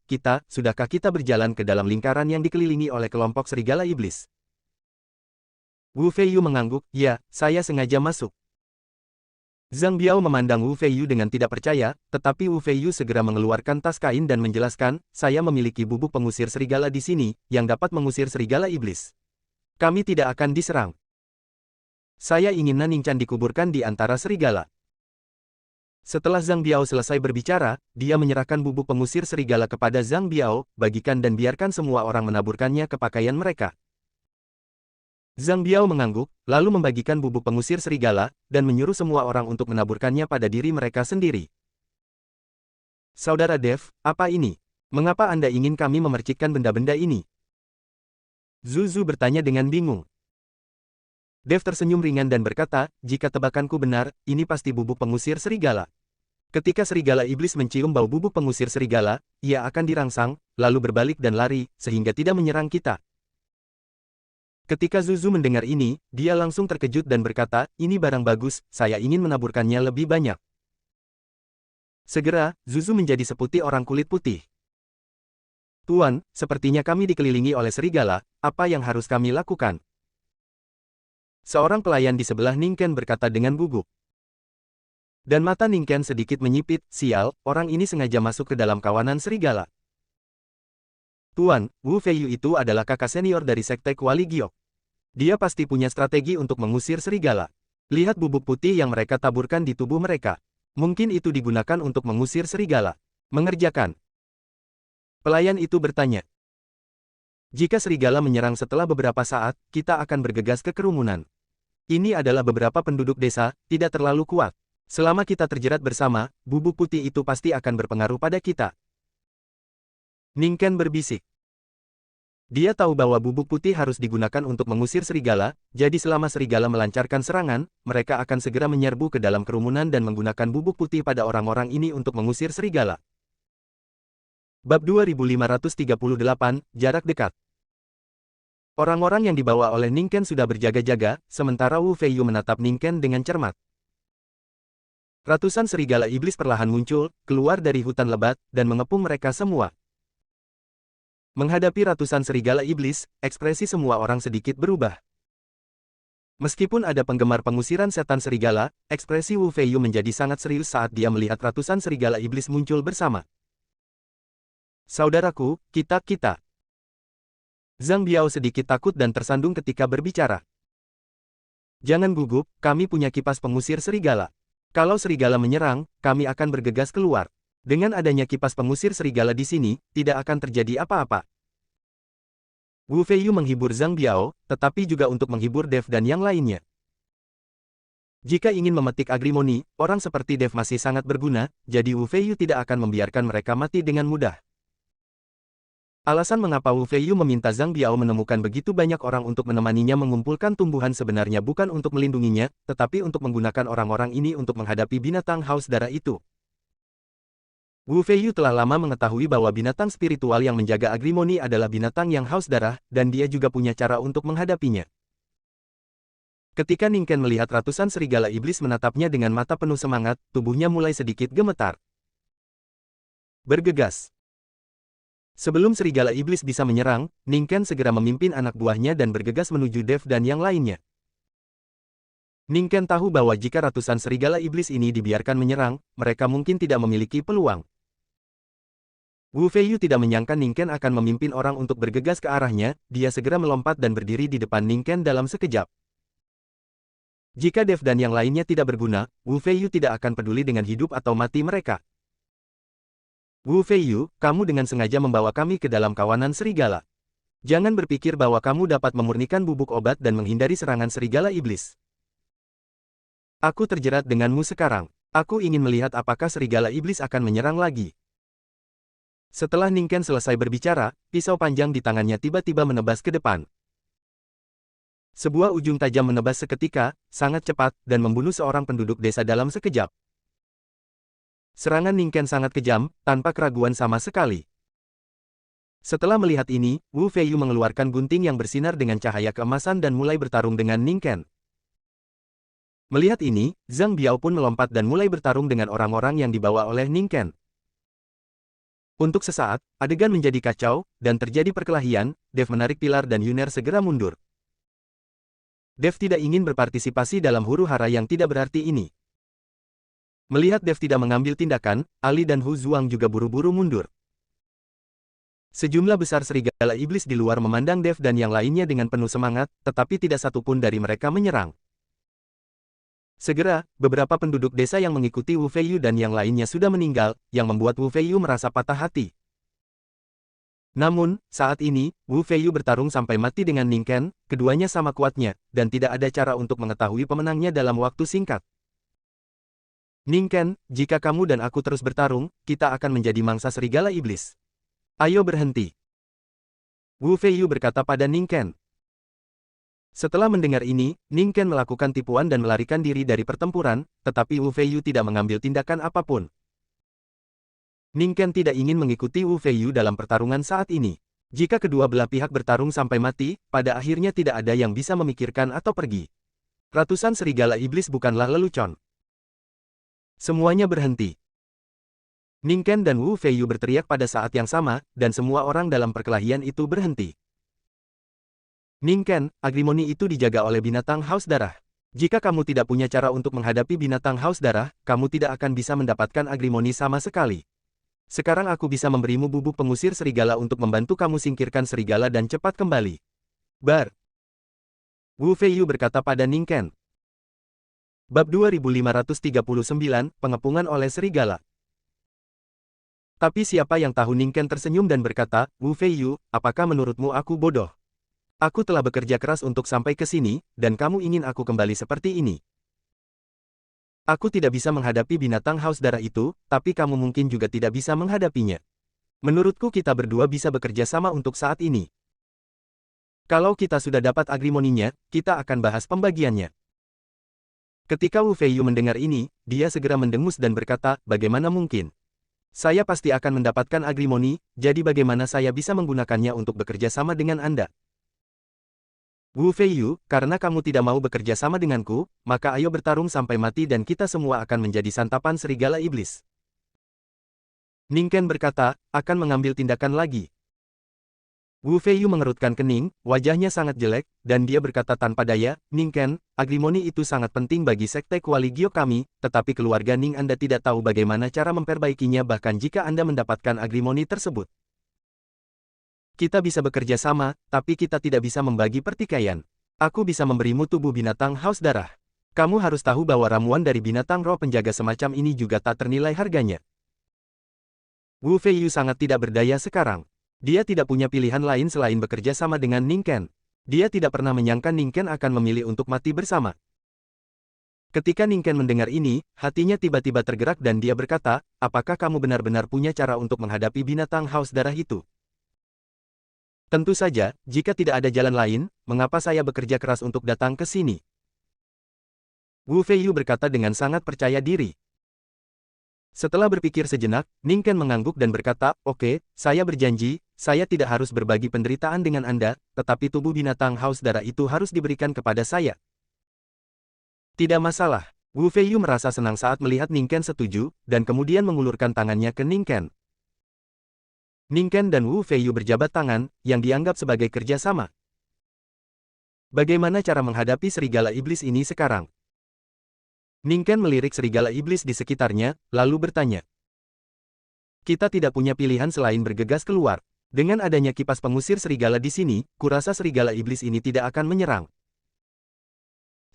Speaker 1: sudahkah kita berjalan ke dalam lingkaran yang dikelilingi oleh kelompok serigala iblis? Wu Feiyu mengangguk, ya, saya sengaja masuk. Zhang Biao memandang Wu Feiyu dengan tidak percaya, tetapi Wu Feiyu segera mengeluarkan tas kain dan menjelaskan, saya memiliki bubuk pengusir serigala di sini, yang dapat mengusir serigala iblis. Kami tidak akan diserang. Saya ingin Ning Chan dikuburkan di antara serigala. Setelah Zhang Biao selesai berbicara, dia menyerahkan bubuk pengusir serigala kepada Zhang Biao, bagikan dan biarkan semua orang menaburkannya ke pakaian mereka. Zhang Biao mengangguk, lalu membagikan bubuk pengusir serigala, dan menyuruh semua orang untuk menaburkannya pada diri mereka sendiri. Saudara Dev, apa ini? Mengapa Anda ingin kami memercikkan benda-benda ini? Zuzu bertanya dengan bingung. Dev tersenyum ringan dan berkata, jika tebakanku benar, ini pasti bubuk pengusir serigala. Ketika serigala iblis mencium bau bubuk pengusir serigala, ia akan dirangsang, lalu berbalik dan lari, sehingga tidak menyerang kita. Ketika Zuzu mendengar ini, dia langsung terkejut dan berkata, ini barang bagus, saya ingin menaburkannya lebih banyak. Segera, Zuzu menjadi seputih orang kulit putih. Tuan, sepertinya kami dikelilingi oleh serigala, apa yang harus kami lakukan? Seorang pelayan di sebelah Ning Ken berkata dengan gugup. Dan mata Ning Ken sedikit menyipit, sial, orang ini sengaja masuk ke dalam kawanan serigala. Tuan, Wu Feiyu itu adalah kakak senior dari Sekte Kuali Giok. Dia pasti punya strategi untuk mengusir serigala. Lihat bubuk putih yang mereka taburkan di tubuh mereka. Mungkin itu digunakan untuk mengusir serigala. Mengerjakan. Pelayan itu bertanya. Jika serigala menyerang setelah beberapa saat, kita akan bergegas ke kerumunan. Ini adalah beberapa penduduk desa, tidak terlalu kuat. Selama kita terjerat bersama, bubuk putih itu pasti akan berpengaruh pada kita. Ning Ken berbisik. Dia tahu bahwa bubuk putih harus digunakan untuk mengusir serigala, jadi selama serigala melancarkan serangan, mereka akan segera menyerbu ke dalam kerumunan dan menggunakan bubuk putih pada orang-orang ini untuk mengusir serigala. Bab 2538, Jarak Dekat. Orang-orang yang dibawa oleh Ning Ken sudah berjaga-jaga, sementara Wu Feiyu menatap Ning Ken dengan cermat. Ratusan serigala iblis perlahan muncul, keluar dari hutan lebat, dan mengepung mereka semua. Menghadapi ratusan serigala iblis, ekspresi semua orang sedikit berubah. Meskipun ada penggemar pengusiran setan serigala, ekspresi Wu Feiyu menjadi sangat serius saat dia melihat ratusan serigala iblis muncul bersama. Saudaraku, kita. Zhang Biao sedikit takut dan tersandung ketika berbicara. Jangan gugup, kami punya kipas pengusir serigala. Kalau serigala menyerang, kami akan bergegas keluar. Dengan adanya kipas pengusir serigala di sini, tidak akan terjadi apa-apa. Wu Feiyu menghibur Zhang Biao, tetapi juga untuk menghibur Dev dan yang lainnya. Jika ingin memetik agrimoni, orang seperti Dev masih sangat berguna, jadi Wu Feiyu tidak akan membiarkan mereka mati dengan mudah. Alasan mengapa Wu Feiyu meminta Zhang Biao menemukan begitu banyak orang untuk menemaninya mengumpulkan tumbuhan sebenarnya bukan untuk melindunginya, tetapi untuk menggunakan orang-orang ini untuk menghadapi binatang haus darah itu. Wu Feiyu telah lama mengetahui bahwa binatang spiritual yang menjaga agrimoni adalah binatang yang haus darah, dan dia juga punya cara untuk menghadapinya. Ketika Ning Ken melihat ratusan serigala iblis menatapnya dengan mata penuh semangat, tubuhnya mulai sedikit gemetar. Bergegas. Sebelum serigala iblis bisa menyerang, Ning Ken segera memimpin anak buahnya dan bergegas menuju Dev dan yang lainnya. Ning Ken tahu bahwa jika ratusan serigala iblis ini dibiarkan menyerang, mereka mungkin tidak memiliki peluang. Wu Feiyu tidak menyangka Ning Ken akan memimpin orang untuk bergegas ke arahnya, dia segera melompat dan berdiri di depan Ning Ken dalam sekejap. Jika Dev dan yang lainnya tidak berguna, Wu Feiyu tidak akan peduli dengan hidup atau mati mereka. Wu Feiyu, kamu dengan sengaja membawa kami ke dalam kawanan serigala. Jangan berpikir bahwa kamu dapat memurnikan bubuk obat dan menghindari serangan serigala iblis. Aku terjerat denganmu sekarang. Aku ingin melihat apakah serigala iblis akan menyerang lagi. Setelah Ning Ken selesai berbicara, pisau panjang di tangannya tiba-tiba menebas ke depan. Sebuah ujung tajam menebas seketika, sangat cepat, dan membunuh seorang penduduk desa dalam sekejap. Serangan Ning Ken sangat kejam, tanpa keraguan sama sekali. Setelah melihat ini, Wu Feiyu mengeluarkan gunting yang bersinar dengan cahaya keemasan dan mulai bertarung dengan Ning Ken. Melihat ini, Zhang Biao pun melompat dan mulai bertarung dengan orang-orang yang dibawa oleh Ning Ken. Untuk sesaat, adegan menjadi kacau, dan terjadi perkelahian. Dev menarik pilar dan Yuner segera mundur. Dev tidak ingin berpartisipasi dalam huru-hara yang tidak berarti ini. Melihat Dev tidak mengambil tindakan, Ali dan Hu Zuang juga buru-buru mundur. Sejumlah besar serigala iblis di luar memandang Dev dan yang lainnya dengan penuh semangat, tetapi tidak satupun dari mereka menyerang. Segera, beberapa penduduk desa yang mengikuti Wu Feiyu dan yang lainnya sudah meninggal, yang membuat Wu Feiyu merasa patah hati. Namun, saat ini, Wu Feiyu bertarung sampai mati dengan Ning Ken, keduanya sama kuatnya, dan tidak ada cara untuk mengetahui pemenangnya dalam waktu singkat. Ning Ken, jika kamu dan aku terus bertarung, kita akan menjadi mangsa serigala iblis. Ayo berhenti. Wu Feiyu berkata pada Ning Ken. Setelah mendengar ini, Ning Ken melakukan tipuan dan melarikan diri dari pertempuran, tetapi Wu Feiyu tidak mengambil tindakan apapun. Ning Ken tidak ingin mengikuti Wu Feiyu dalam pertarungan saat ini. Jika kedua belah pihak bertarung sampai mati, pada akhirnya tidak ada yang bisa memikirkan atau pergi. Ratusan serigala iblis bukanlah lelucon. Semuanya berhenti. Ning Ken dan Wu Feiyu berteriak pada saat yang sama, dan semua orang dalam perkelahian itu berhenti. Ning Ken, agrimoni itu dijaga oleh binatang haus darah. Jika kamu tidak punya cara untuk menghadapi binatang haus darah, kamu tidak akan bisa mendapatkan agrimoni sama sekali. Sekarang aku bisa memberimu bubuk pengusir serigala untuk membantu kamu singkirkan serigala dan cepat kembali. Bar. Wu Feiyu berkata pada Ning Ken. Bab 2539, Pengepungan oleh Serigala. Tapi siapa yang tahu? Ning Ken tersenyum dan berkata, Wu Feiyu, apakah menurutmu aku bodoh? Aku telah bekerja keras untuk sampai ke sini, dan kamu ingin aku kembali seperti ini. Aku tidak bisa menghadapi binatang haus darah itu, tapi kamu mungkin juga tidak bisa menghadapinya. Menurutku kita berdua bisa bekerja sama untuk saat ini. Kalau kita sudah dapat agrimoninya, kita akan bahas pembagiannya. Ketika Wu Feiyu mendengar ini, dia segera mendengus dan berkata, bagaimana mungkin? Saya pasti akan mendapatkan agrimoni, jadi bagaimana saya bisa menggunakannya untuk bekerja sama dengan Anda? Wu Feiyu, karena kamu tidak mau bekerja sama denganku, maka ayo bertarung sampai mati dan kita semua akan menjadi santapan serigala iblis. Ning Ken berkata, akan mengambil tindakan lagi. Wu Feiyu mengerutkan kening, wajahnya sangat jelek, dan dia berkata tanpa daya, Ning Ken, agrimoni itu sangat penting bagi sekte Kualigio kami, tetapi keluarga Ning Anda tidak tahu bagaimana cara memperbaikinya bahkan jika Anda mendapatkan agrimoni tersebut. Kita bisa bekerja sama, tapi kita tidak bisa membagi pertikaian. Aku bisa memberimu tubuh binatang haus darah. Kamu harus tahu bahwa ramuan dari binatang roh penjaga semacam ini juga tak ternilai harganya. Wu Feiyu sangat tidak berdaya sekarang. Dia tidak punya pilihan lain selain bekerja sama dengan Ning Ken. Dia tidak pernah menyangka Ning Ken akan memilih untuk mati bersama. Ketika Ning Ken mendengar ini, hatinya tiba-tiba tergerak dan dia berkata, apakah kamu benar-benar punya cara untuk menghadapi binatang haus darah itu? Tentu saja, jika tidak ada jalan lain, mengapa saya bekerja keras untuk datang ke sini? Wu Feiyu berkata dengan sangat percaya diri. Setelah berpikir sejenak, Ning Ken mengangguk dan berkata, oke, saya berjanji, saya tidak harus berbagi penderitaan dengan Anda, tetapi tubuh binatang haus darah itu harus diberikan kepada saya. Tidak masalah. Wu Feiyu merasa senang saat melihat Ning Ken setuju, dan kemudian mengulurkan tangannya ke Ning Ken. Ning Ken dan Wu Feiyu berjabat tangan, yang dianggap sebagai kerjasama. Bagaimana cara menghadapi serigala iblis ini sekarang? Ning Ken melirik serigala iblis di sekitarnya, lalu bertanya. Kita tidak punya pilihan selain bergegas keluar. Dengan adanya kipas pengusir serigala di sini, kurasa serigala iblis ini tidak akan menyerang.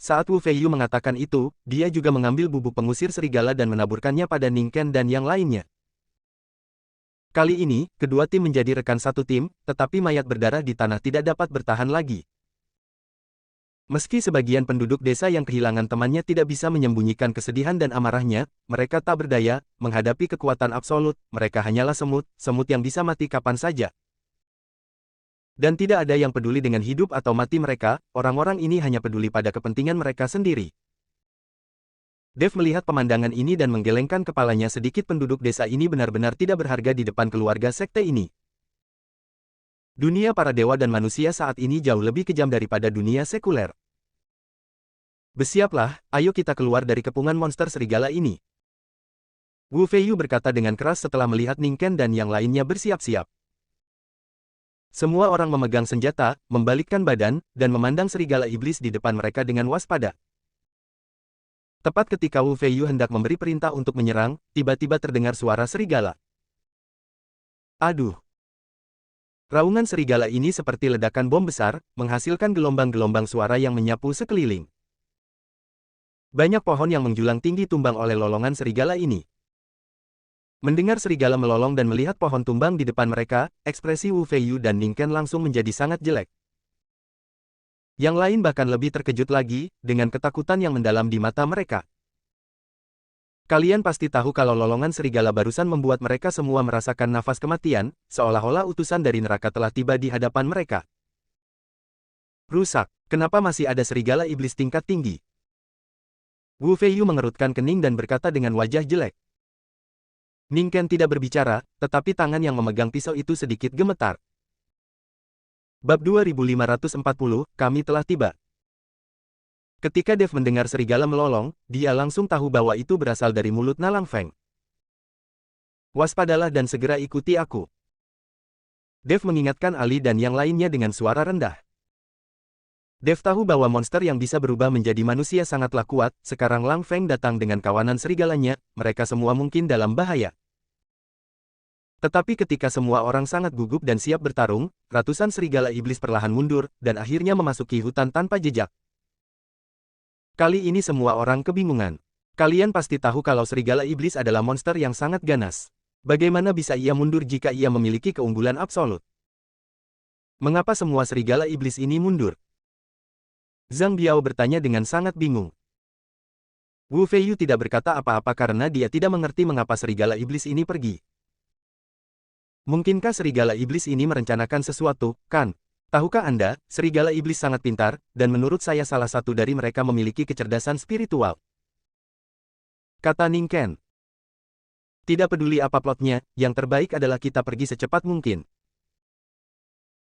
Speaker 1: Saat Wu Feiyu mengatakan itu, dia juga mengambil bubuk pengusir serigala dan menaburkannya pada Ning Ken dan yang lainnya. Kali ini, kedua tim menjadi rekan satu tim, tetapi mayat berdarah di tanah tidak dapat bertahan lagi. Meski sebagian penduduk desa yang kehilangan temannya tidak bisa menyembunyikan kesedihan dan amarahnya, mereka tak berdaya, menghadapi kekuatan absolut, mereka hanyalah semut, semut yang bisa mati kapan saja. Dan tidak ada yang peduli dengan hidup atau mati mereka, orang-orang ini hanya peduli pada kepentingan mereka sendiri. Dev melihat pemandangan ini dan menggelengkan kepalanya sedikit. Penduduk desa ini benar-benar tidak berharga di depan keluarga sekte ini. Dunia para dewa dan manusia saat ini jauh lebih kejam daripada dunia sekuler. Bersiaplah, ayo kita keluar dari kepungan monster serigala ini. Wu Feiyu berkata dengan keras setelah melihat Ning Ken dan yang lainnya bersiap-siap. Semua orang memegang senjata, membalikkan badan, dan memandang serigala iblis di depan mereka dengan waspada. Tepat ketika Wu Feiyu hendak memberi perintah untuk menyerang, tiba-tiba terdengar suara serigala. Aduh! Raungan serigala ini seperti ledakan bom besar, menghasilkan gelombang-gelombang suara yang menyapu sekeliling. Banyak pohon yang menjulang tinggi tumbang oleh lolongan serigala ini. Mendengar serigala melolong dan melihat pohon tumbang di depan mereka, ekspresi Wu Feiyu dan Ning Ken langsung menjadi sangat jelek. Yang lain bahkan lebih terkejut lagi, dengan ketakutan yang mendalam di mata mereka. Kalian pasti tahu kalau lolongan serigala barusan membuat mereka semua merasakan nafas kematian, seolah-olah utusan dari neraka telah tiba di hadapan mereka. Rusak, kenapa masih ada serigala iblis tingkat tinggi? Wu Feiyu mengerutkan kening dan berkata dengan wajah jelek. Ning Ken tidak berbicara, tetapi tangan yang memegang pisau itu sedikit gemetar. Bab 2540, kami telah tiba. Ketika Dev mendengar serigala melolong, dia langsung tahu bahwa itu berasal dari mulut Nalang Feng. Waspadalah dan segera ikuti aku. Dev mengingatkan Ali dan yang lainnya dengan suara rendah. Dev tahu bahwa monster yang bisa berubah menjadi manusia sangatlah kuat, sekarang Lang Feng datang dengan kawanan serigalanya, mereka semua mungkin dalam bahaya. Tetapi ketika semua orang sangat gugup dan siap bertarung, ratusan serigala iblis perlahan mundur, dan akhirnya memasuki hutan tanpa jejak. Kali ini semua orang kebingungan. Kalian pasti tahu kalau serigala iblis adalah monster yang sangat ganas. Bagaimana bisa ia mundur jika ia memiliki keunggulan absolut? Mengapa semua serigala iblis ini mundur? Zhang Biao bertanya dengan sangat bingung. Wu Feiyu tidak berkata apa-apa karena dia tidak mengerti mengapa serigala iblis ini pergi. Mungkinkah serigala iblis ini merencanakan sesuatu, kan? Tahukah Anda, serigala iblis sangat pintar, dan menurut saya salah satu dari mereka memiliki kecerdasan spiritual. Kata Ning Ken. Tidak peduli apa plotnya, yang terbaik adalah kita pergi secepat mungkin.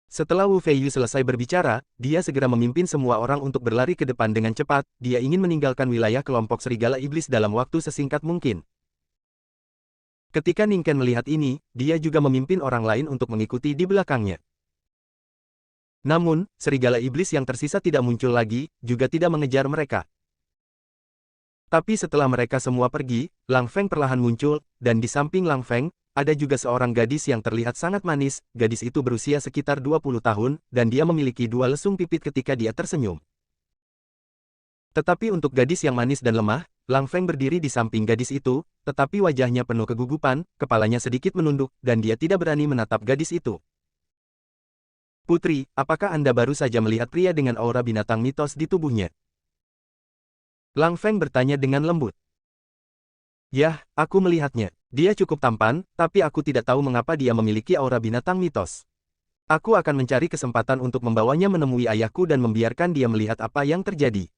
Speaker 1: Setelah Wu Feiyu selesai berbicara, dia segera memimpin semua orang untuk berlari ke depan dengan cepat, dia ingin meninggalkan wilayah kelompok serigala iblis dalam waktu sesingkat mungkin. Ketika Ning Ken melihat ini, dia juga memimpin orang lain untuk mengikuti di belakangnya. Namun, serigala iblis yang tersisa tidak muncul lagi, juga tidak mengejar mereka. Tapi setelah mereka semua pergi, Lang Feng perlahan muncul, dan di samping Lang Feng, ada juga seorang gadis yang terlihat sangat manis. Gadis itu berusia sekitar 20 tahun, dan dia memiliki dua lesung pipit ketika dia tersenyum. Tetapi untuk gadis yang manis dan lemah, Lang Feng berdiri di samping gadis itu, tetapi wajahnya penuh kegugupan, kepalanya sedikit menunduk, dan dia tidak berani menatap gadis itu. Putri, apakah Anda baru saja melihat pria dengan aura binatang mitos di tubuhnya? Lang Feng bertanya dengan lembut. Yah, aku melihatnya. Dia cukup tampan, tapi aku tidak tahu mengapa dia memiliki aura binatang mitos. Aku akan mencari kesempatan untuk membawanya menemui ayahku dan membiarkan dia melihat apa yang terjadi.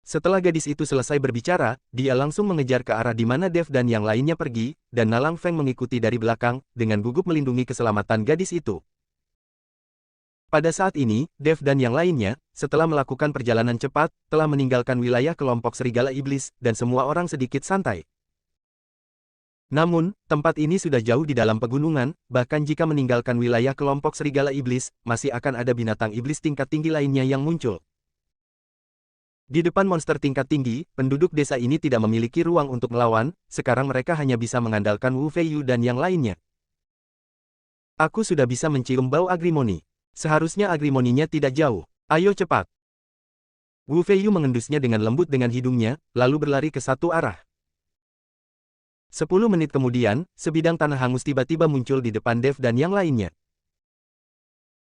Speaker 1: Setelah gadis itu selesai berbicara, dia langsung mengejar ke arah di mana Dev dan yang lainnya pergi, dan Lang Feng mengikuti dari belakang, dengan gugup melindungi keselamatan gadis itu. Pada saat ini, Dev dan yang lainnya, setelah melakukan perjalanan cepat, telah meninggalkan wilayah kelompok serigala iblis, dan semua orang sedikit santai. Namun, tempat ini sudah jauh di dalam pegunungan, bahkan jika meninggalkan wilayah kelompok serigala iblis, masih akan ada binatang iblis tingkat tinggi lainnya yang muncul. Di depan monster tingkat tinggi, penduduk desa ini tidak memiliki ruang untuk melawan, sekarang mereka hanya bisa mengandalkan Wu Feiyu dan yang lainnya. Aku sudah bisa mencium bau agrimoni. Seharusnya agrimoninya tidak jauh. Ayo cepat. Wu Feiyu mengendusnya dengan lembut dengan hidungnya, lalu berlari ke satu arah. 10 menit kemudian, sebidang tanah hangus tiba-tiba muncul di depan Dev dan yang lainnya.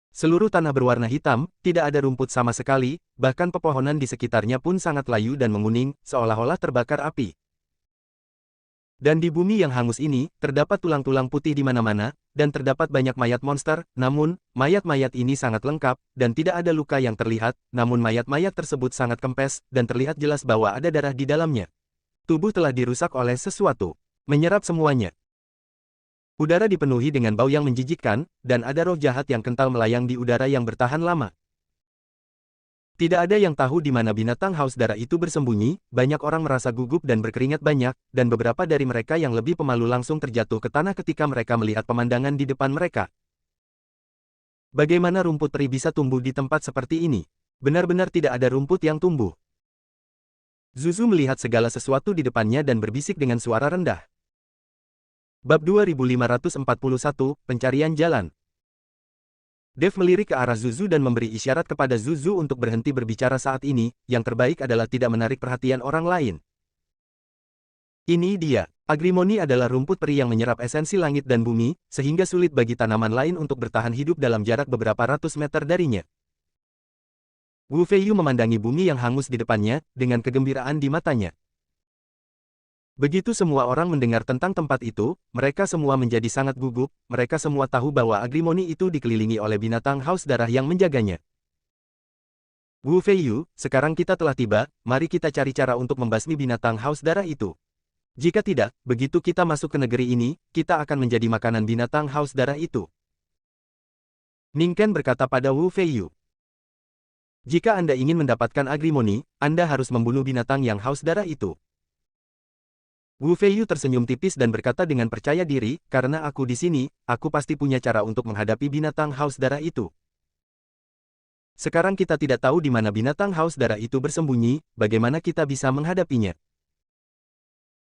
Speaker 1: Seluruh tanah berwarna hitam, tidak ada rumput sama sekali, bahkan pepohonan di sekitarnya pun sangat layu dan menguning, seolah-olah terbakar api. Dan di bumi yang hangus ini, terdapat tulang-tulang putih di mana-mana, dan terdapat banyak mayat monster, namun, mayat-mayat ini sangat lengkap, dan tidak ada luka yang terlihat, namun mayat-mayat tersebut sangat kempes, dan terlihat jelas bahwa ada darah di dalamnya. Tubuh telah dirusak oleh sesuatu. Menyerap semuanya. Udara dipenuhi dengan bau yang menjijikkan, dan ada roh jahat yang kental melayang di udara yang bertahan lama. Tidak ada yang tahu di mana binatang haus darah itu bersembunyi, banyak orang merasa gugup dan berkeringat banyak, dan beberapa dari mereka yang lebih pemalu langsung terjatuh ke tanah ketika mereka melihat pemandangan di depan mereka. Bagaimana rumput peri bisa tumbuh di tempat seperti ini? Benar-benar tidak ada rumput yang tumbuh. Zuzu melihat segala sesuatu di depannya dan berbisik dengan suara rendah. Bab 2541, Pencarian Jalan. Dev melirik ke arah Zuzu dan memberi isyarat kepada Zuzu untuk berhenti berbicara saat ini, yang terbaik adalah tidak menarik perhatian orang lain. Ini dia. Agrimoni adalah rumput peri yang menyerap esensi langit dan bumi, sehingga sulit bagi tanaman lain untuk bertahan hidup dalam jarak beberapa ratus meter darinya. Wu Feiyu memandangi bumi yang hangus di depannya, dengan kegembiraan di matanya. Begitu semua orang mendengar tentang tempat itu, mereka semua menjadi sangat gugup, mereka semua tahu bahwa agrimoni itu dikelilingi oleh binatang haus darah yang menjaganya. Wu Feiyu, sekarang kita telah tiba, mari kita cari cara untuk membasmi binatang haus darah itu. Jika tidak, begitu kita masuk ke negeri ini, kita akan menjadi makanan binatang haus darah itu. Ning Ken berkata pada Wu Feiyu. Jika Anda ingin mendapatkan agrimoni, Anda harus membunuh binatang yang haus darah itu. Wu Feiyu tersenyum tipis dan berkata dengan percaya diri, karena aku di sini, aku pasti punya cara untuk menghadapi binatang haus darah itu. Sekarang kita tidak tahu di mana binatang haus darah itu bersembunyi, bagaimana kita bisa menghadapinya?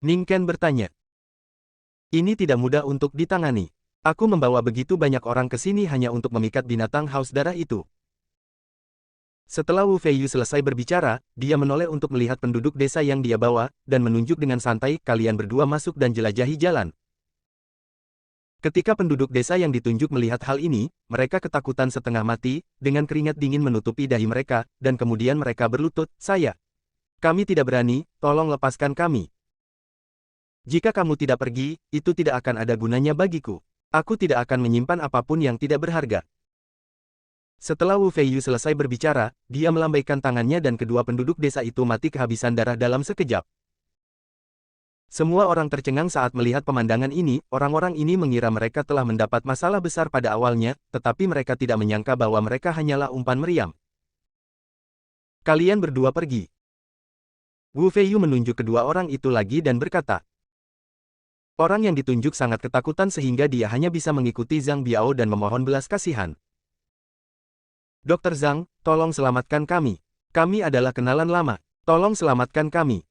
Speaker 1: Ning Ken bertanya. Ini tidak mudah untuk ditangani. Aku membawa begitu banyak orang ke sini hanya untuk memikat binatang haus darah itu. Setelah Wu Feiyu selesai berbicara, dia menoleh untuk melihat penduduk desa yang dia bawa, dan menunjuk dengan santai, kalian berdua masuk dan jelajahi jalan. Ketika penduduk desa yang ditunjuk melihat hal ini, mereka ketakutan setengah mati, dengan keringat dingin menutupi dahi mereka, dan kemudian mereka berlutut, kami tidak berani, tolong lepaskan kami. Jika kamu tidak pergi, itu tidak akan ada gunanya bagiku. Aku tidak akan menyimpan apapun yang tidak berharga. Setelah Wu Feiyu selesai berbicara, dia melambaikan tangannya dan kedua penduduk desa itu mati kehabisan darah dalam sekejap. Semua orang tercengang saat melihat pemandangan ini, orang-orang ini mengira mereka telah mendapat masalah besar pada awalnya, tetapi mereka tidak menyangka bahwa mereka hanyalah umpan meriam. Kalian berdua pergi. Wu Feiyu menunjuk kedua orang itu lagi dan berkata. Orang yang ditunjuk sangat ketakutan sehingga dia hanya bisa mengikuti Zhang Biao dan memohon belas kasihan. Dokter Zhang, tolong selamatkan kami. Kami adalah kenalan lama. Tolong selamatkan kami.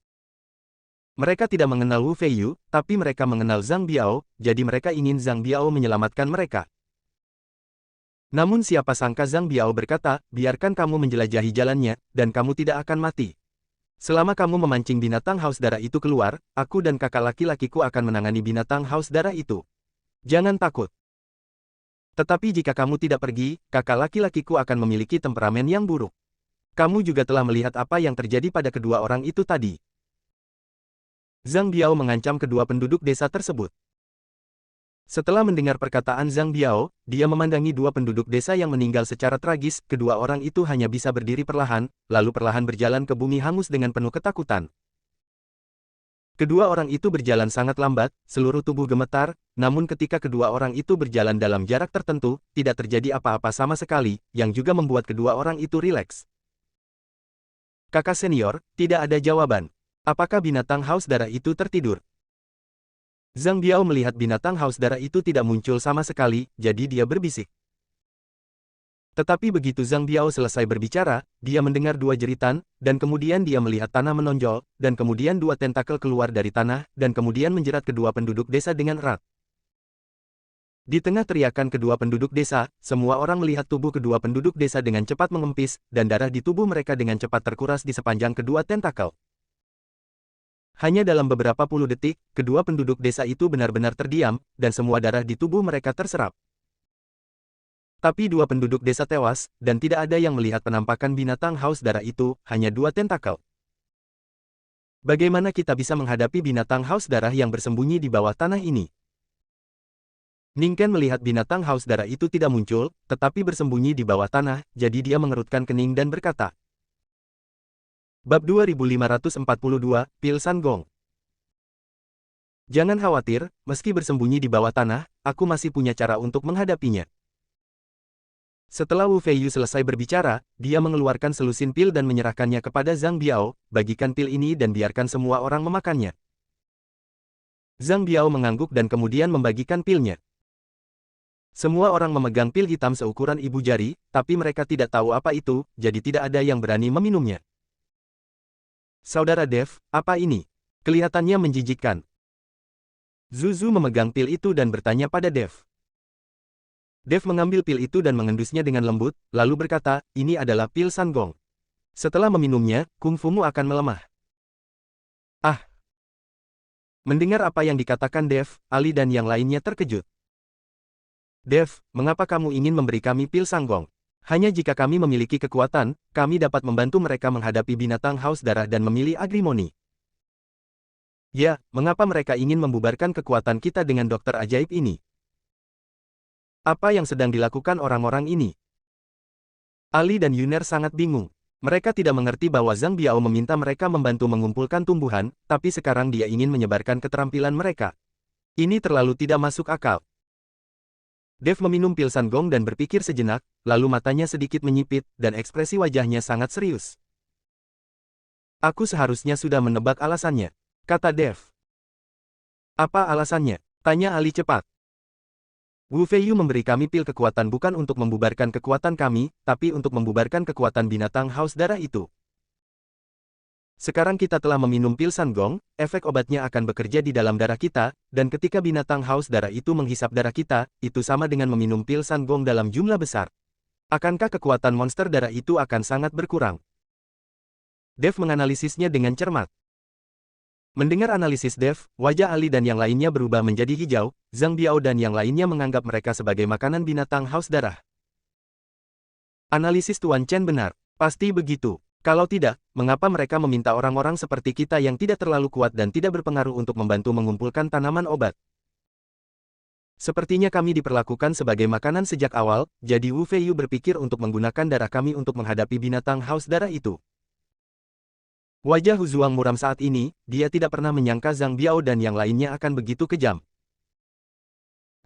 Speaker 1: Mereka tidak mengenal Wu Feiyu, tapi mereka mengenal Zhang Biao, jadi mereka ingin Zhang Biao menyelamatkan mereka. Namun siapa sangka Zhang Biao berkata, biarkan kamu menjelajahi jalannya, dan kamu tidak akan mati. Selama kamu memancing binatang haus darah itu keluar, aku dan kakak laki-lakiku akan menangani binatang haus darah itu. Jangan takut. Tetapi jika kamu tidak pergi, kakak laki-lakiku akan memiliki temperamen yang buruk. Kamu juga telah melihat apa yang terjadi pada kedua orang itu tadi. Zhang Biao mengancam kedua penduduk desa tersebut. Setelah mendengar perkataan Zhang Biao, dia memandangi dua penduduk desa yang meninggal secara tragis, kedua orang itu hanya bisa berdiri perlahan, lalu perlahan berjalan ke bumi hangus dengan penuh ketakutan. Kedua orang itu berjalan sangat lambat, seluruh tubuh gemetar, namun ketika kedua orang itu berjalan dalam jarak tertentu, tidak terjadi apa-apa sama sekali, yang juga membuat kedua orang itu rileks. Kakak senior, tidak ada jawaban. Apakah binatang haus darah itu tertidur? Zhang Biao melihat binatang haus darah itu tidak muncul sama sekali, jadi dia berbisik. Tetapi begitu Zhang Biao selesai berbicara, dia mendengar dua jeritan, dan kemudian dia melihat tanah menonjol, dan kemudian dua tentakel keluar dari tanah, dan kemudian menjerat kedua penduduk desa dengan erat. Di tengah teriakan kedua penduduk desa, semua orang melihat tubuh kedua penduduk desa dengan cepat mengempis, dan darah di tubuh mereka dengan cepat terkuras di sepanjang kedua tentakel. Hanya dalam beberapa puluh detik, kedua penduduk desa itu benar-benar terdiam, dan semua darah di tubuh mereka terserap. Tapi dua penduduk desa tewas, dan tidak ada yang melihat penampakan binatang haus darah itu, hanya dua tentakel. Bagaimana kita bisa menghadapi binatang haus darah yang bersembunyi di bawah tanah ini? Ning Ken melihat binatang haus darah itu tidak muncul, tetapi bersembunyi di bawah tanah, jadi dia mengerutkan kening dan berkata. Bab 2542, Pil San Gong. Jangan khawatir, meski bersembunyi di bawah tanah, aku masih punya cara untuk menghadapinya. Setelah Wu Feiyu selesai berbicara, dia mengeluarkan selusin pil dan menyerahkannya kepada Zhang Biao, bagikan pil ini dan biarkan semua orang memakannya. Zhang Biao mengangguk dan kemudian membagikan pilnya. Semua orang memegang pil hitam seukuran ibu jari, tapi mereka tidak tahu apa itu, jadi tidak ada yang berani meminumnya. Saudara Dev, apa ini? Kelihatannya menjijikkan. Zuzu memegang pil itu dan bertanya pada Dev. Dev mengambil pil itu dan mengendusnya dengan lembut, lalu berkata, ini adalah pil San Gong. Setelah meminumnya, kungfumu akan melemah. Ah! Mendengar apa yang dikatakan Dev, Ali dan yang lainnya terkejut. Dev, mengapa kamu ingin memberi kami pil San Gong? Hanya jika kami memiliki kekuatan, kami dapat membantu mereka menghadapi binatang haus darah dan memilih agrimoni. Ya, mengapa mereka ingin membubarkan kekuatan kita dengan dokter ajaib ini? Apa yang sedang dilakukan orang-orang ini? Ali dan Yuner sangat bingung. Mereka tidak mengerti bahwa Zhang Biao meminta mereka membantu mengumpulkan tumbuhan, tapi sekarang dia ingin menyebarkan keterampilan mereka. Ini terlalu tidak masuk akal. Dev meminum pil San Gong dan berpikir sejenak, lalu matanya sedikit menyipit, dan ekspresi wajahnya sangat serius. Aku seharusnya sudah menebak alasannya, kata Dev. Apa alasannya? Tanya Ali cepat. Wu Feiyu memberi kami pil kekuatan bukan untuk membubarkan kekuatan kami, tapi untuk membubarkan kekuatan binatang haus darah itu. Sekarang kita telah meminum pil Sangong, efek obatnya akan bekerja di dalam darah kita, dan ketika binatang haus darah itu menghisap darah kita, itu sama dengan meminum pil Sangong dalam jumlah besar. Akankah kekuatan monster darah itu akan sangat berkurang? Dev menganalisisnya dengan cermat. Mendengar analisis Dev, wajah Ali dan yang lainnya berubah menjadi hijau. Zhang Biao dan yang lainnya menganggap mereka sebagai makanan binatang haus darah. Analisis Tuan Chen benar. Pasti begitu. Kalau tidak, mengapa mereka meminta orang-orang seperti kita yang tidak terlalu kuat dan tidak berpengaruh untuk membantu mengumpulkan tanaman obat? Sepertinya kami diperlakukan sebagai makanan sejak awal, jadi Wu Feiyu berpikir untuk menggunakan darah kami untuk menghadapi binatang haus darah itu. Wajah Hu Zuang muram saat ini, dia tidak pernah menyangka Zhang Biao dan yang lainnya akan begitu kejam.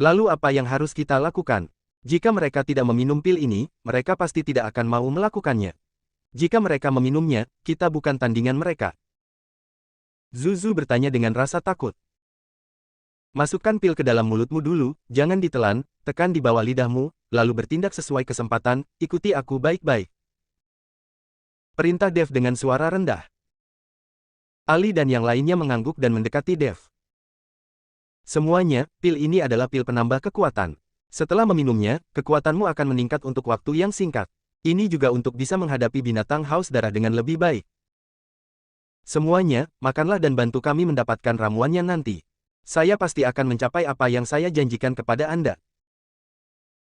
Speaker 1: Lalu apa yang harus kita lakukan? Jika mereka tidak meminum pil ini, mereka pasti tidak akan mau melakukannya. Jika mereka meminumnya, kita bukan tandingan mereka. Zuzu bertanya dengan rasa takut. Masukkan pil ke dalam mulutmu dulu, jangan ditelan, tekan di bawah lidahmu, lalu bertindak sesuai kesempatan, ikuti aku baik-baik. Perintah Dev dengan suara rendah. Ali dan yang lainnya mengangguk dan mendekati Dev. Semuanya, pil ini adalah pil penambah kekuatan. Setelah meminumnya, kekuatanmu akan meningkat untuk waktu yang singkat. Ini juga untuk bisa menghadapi binatang haus darah dengan lebih baik. Semuanya, makanlah dan bantu kami mendapatkan ramuannya nanti. Saya pasti akan mencapai apa yang saya janjikan kepada Anda.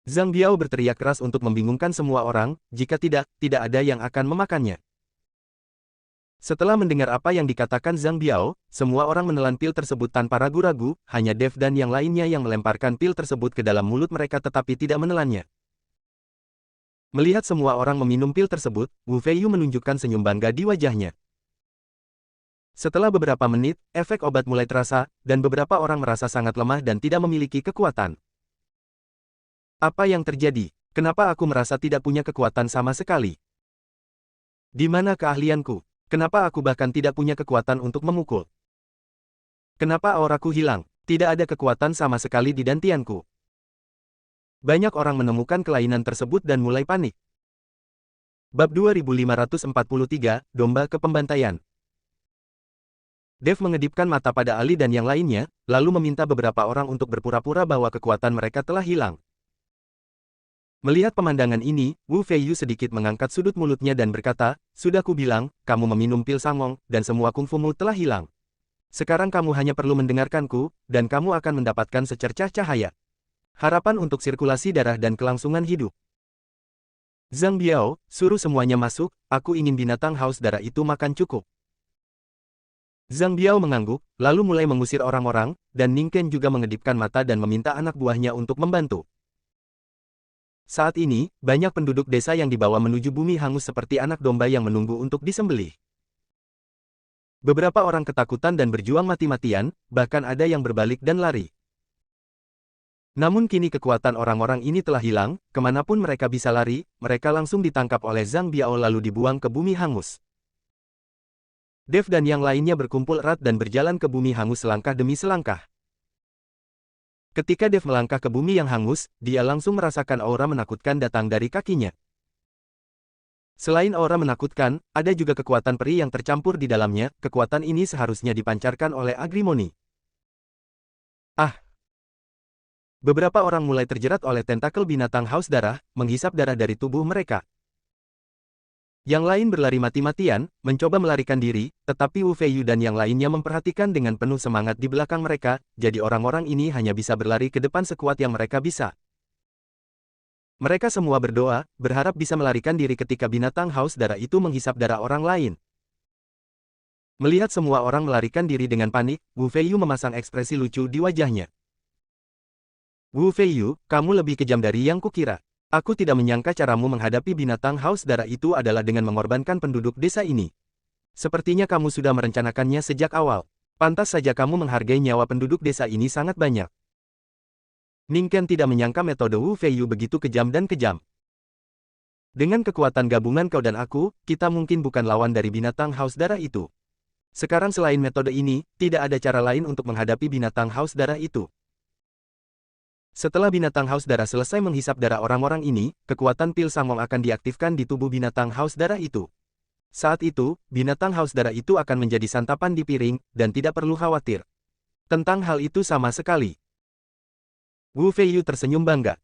Speaker 1: Zhang Biao berteriak keras untuk membingungkan semua orang, jika tidak, tidak ada yang akan memakannya. Setelah mendengar apa yang dikatakan Zhang Biao, semua orang menelan pil tersebut tanpa ragu-ragu, hanya Dev dan yang lainnya yang melemparkan pil tersebut ke dalam mulut mereka tetapi tidak menelannya. Melihat semua orang meminum pil tersebut, Wu Feiyu menunjukkan senyum bangga di wajahnya. Setelah beberapa menit, efek obat mulai terasa, dan beberapa orang merasa sangat lemah dan tidak memiliki kekuatan. Apa yang terjadi? Kenapa aku merasa tidak punya kekuatan sama sekali? Di mana keahlianku? Kenapa aku bahkan tidak punya kekuatan untuk memukul? Kenapa auraku hilang? Tidak ada kekuatan sama sekali di dantianku. Banyak orang menemukan kelainan tersebut dan mulai panik. Bab 2543, Domba Kepembantaian. Dev mengedipkan mata pada Ali dan yang lainnya, lalu meminta beberapa orang untuk berpura-pura bahwa kekuatan mereka telah hilang. Melihat pemandangan ini, Wu Feiyu sedikit mengangkat sudut mulutnya dan berkata, "Sudah kubilang, kamu meminum pil Sangong, dan semua kungfumu telah hilang. Sekarang kamu hanya perlu mendengarkanku, dan kamu akan mendapatkan secercah cahaya. Harapan untuk sirkulasi darah dan kelangsungan hidup." Zhang Biao, suruh semuanya masuk, aku ingin binatang haus darah itu makan cukup. Zhang Biao mengangguk, lalu mulai mengusir orang-orang, dan Ning Ken juga mengedipkan mata dan meminta anak buahnya untuk membantu. Saat ini, banyak penduduk desa yang dibawa menuju bumi hangus seperti anak domba yang menunggu untuk disembelih. Beberapa orang ketakutan dan berjuang mati-matian, bahkan ada yang berbalik dan lari. Namun kini kekuatan orang-orang ini telah hilang, kemanapun mereka bisa lari, mereka langsung ditangkap oleh Zhang Biao lalu dibuang ke bumi hangus. Dev dan yang lainnya berkumpul erat dan berjalan ke bumi hangus selangkah demi selangkah. Ketika Dev melangkah ke bumi yang hangus, dia langsung merasakan aura menakutkan datang dari kakinya. Selain aura menakutkan, ada juga kekuatan peri yang tercampur di dalamnya, kekuatan ini seharusnya dipancarkan oleh Agrimoni. Ah! Beberapa orang mulai terjerat oleh tentakel binatang haus darah, menghisap darah dari tubuh mereka. Yang lain berlari mati-matian, mencoba melarikan diri, tetapi Wu Feiyu dan yang lainnya memperhatikan dengan penuh semangat di belakang mereka, jadi orang-orang ini hanya bisa berlari ke depan sekuat yang mereka bisa. Mereka semua berdoa, berharap bisa melarikan diri ketika binatang haus darah itu menghisap darah orang lain. Melihat semua orang melarikan diri dengan panik, Wu Feiyu memasang ekspresi lucu di wajahnya. Wu Feiyu, kamu lebih kejam dari yang kukira. Aku tidak menyangka caramu menghadapi binatang haus darah itu adalah dengan mengorbankan penduduk desa ini. Sepertinya kamu sudah merencanakannya sejak awal. Pantas saja kamu menghargai nyawa penduduk desa ini sangat banyak. Ning Ken tidak menyangka metode Wu Feiyu begitu kejam dan kejam. Dengan kekuatan gabungan kau dan aku, kita mungkin bukan lawan dari binatang haus darah itu. Sekarang selain metode ini, tidak ada cara lain untuk menghadapi binatang haus darah itu. Setelah binatang haus darah selesai menghisap darah orang-orang ini, kekuatan pil Sangong akan diaktifkan di tubuh binatang haus darah itu. Saat itu, binatang haus darah itu akan menjadi santapan di piring, dan tidak perlu khawatir tentang hal itu sama sekali. Wu Feiyu tersenyum bangga.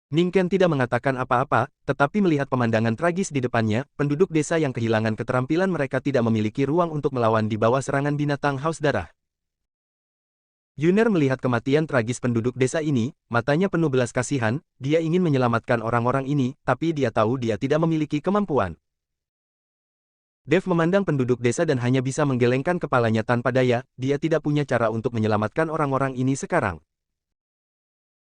Speaker 1: Ning Ken tidak mengatakan apa-apa, tetapi melihat pemandangan tragis di depannya, penduduk desa yang kehilangan keterampilan mereka tidak memiliki ruang untuk melawan di bawah serangan binatang haus darah. Yuner melihat kematian tragis penduduk desa ini, matanya penuh belas kasihan, dia ingin menyelamatkan orang-orang ini, tapi dia tahu dia tidak memiliki kemampuan. Dev memandang penduduk desa dan hanya bisa menggelengkan kepalanya tanpa daya, dia tidak punya cara untuk menyelamatkan orang-orang ini sekarang.